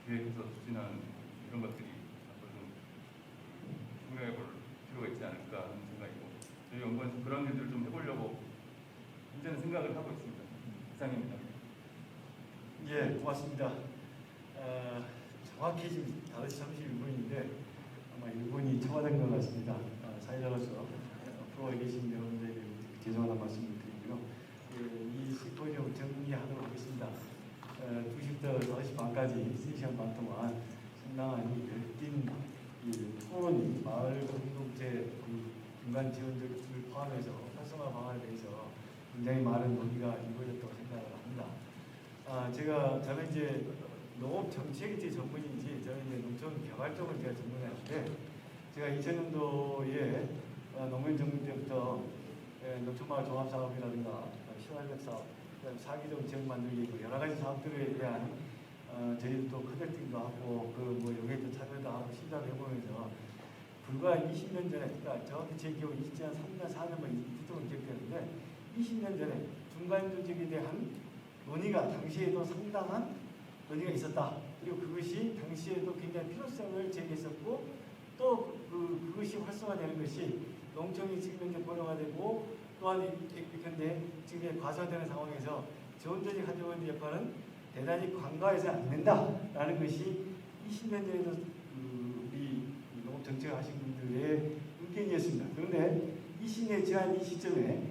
기획해서 추진하는 이런 것들이 앞으로 좀 생각해 볼 필요가 있지 않을까 하는 생각이고, 저희 연구원에서 그런 일들을 좀 해보려고 현재는 생각을 하고 있습니다. 이상입니다. 예, 고맙습니다. 정확히 지금 5시 31분인데 아마 1분이 초과된 것 같습니다. 사회자로서 앞으로 계신 여러분들에게 죄송하다는 말씀을 드리고요. 이 시포지엄 정리하도록 하겠습니다. 2시부터 5시 반까지 3시간 반 동안 상당한 열띤 토론이 마을 공동체 중간 지원들을 포함해서 활성화 방안에 대해서 굉장히 많은 논의가 이루어졌다고 생각을 합니다. 저는 이제 농업 정책이 제 전문인지, 저는 이제 농촌 개발 쪽을 제가 전문하는데, 제가 2000년도에 노무현 정부 때부터 농촌마을 종합사업이라든가 시활력 사업, 사기동 지역 만들기, 여러 가지 사업들에 대한 저희도 컨설팅도 하고 뭐 여기에도 참여도 하고 시작을 해보면서 불과 20년 전에, 그러니까 정확히 제 기억 2003년 4년 뭐 이때부터 기억되는데 20년 전에 중간 조직에 대한 논의가 당시에도 상당한 논의가 있었다. 그리고 그것이 당시에도 굉장히 필요성을 제기했었고, 또 그것이 활성화되는 것이 농촌이 지금 현재 고령화되고 또한 현재 지금 과소화되는 상황에서 지원조직 한정원의 역할은 대단히 간과해서는 안 된다라는 것이 20년 전에도 우리 농업 정책 하신 분들의 의견이었습니다. 그런데 20년 지난 이 시점에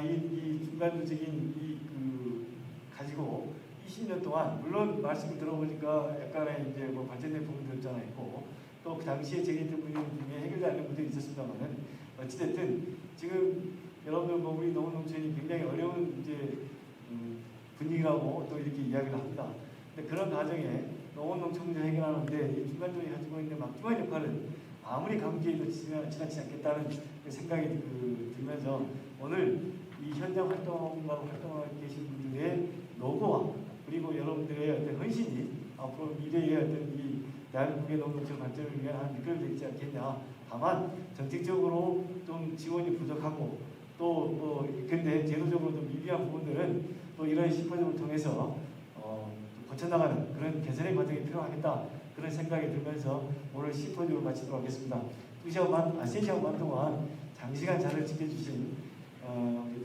이 중간조직인 가지고 20년 동안, 물론 말씀을 들어보니까 약간의 이제 뭐 발전된 부분도 있잖아 있고, 또 그 당시에 제기했던 부분 중에 해결되지 않는 부분들이 있었습니다만은, 어찌됐든 지금 여러분들 뭐 우리 농촌이 굉장히 어려운 이제 분위기라고 또 이렇게 이야기를 합니다. 근데 그런 과정에 농업 농촌 문제 해결하는데 이 중간조직이 가지고 있는 막중한 역할은 아무리 감기에도 지나치지 않겠다는 생각이 들면서 오늘 이 현장 활동하고 계신 분들의 노고와 그리고 여러분들의 어떤 헌신이 앞으로 미래의 어떤 이 대한민국의 농촌 발전을 위한 미끌되지 않겠냐. 다만 정책적으로 좀 지원이 부족하고 또 근데 제도적으로 좀 미비한 부분들은 또 이런 심포지엄을 통해서 고쳐나가는 그런 개선의 과정이 필요하겠다. 그런 생각이 들면서 오늘 심포지엄을 마치도록 하겠습니다. 3시간 반 동안 장시간 자리를 지켜주신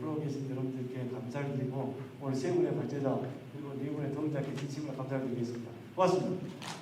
프로 계신 여러분들께 감사를 드리고 오늘 세 분의 발제자 그리고 네 분의 동작께 진심으로 감사를 드리겠습니다. 고맙습니다.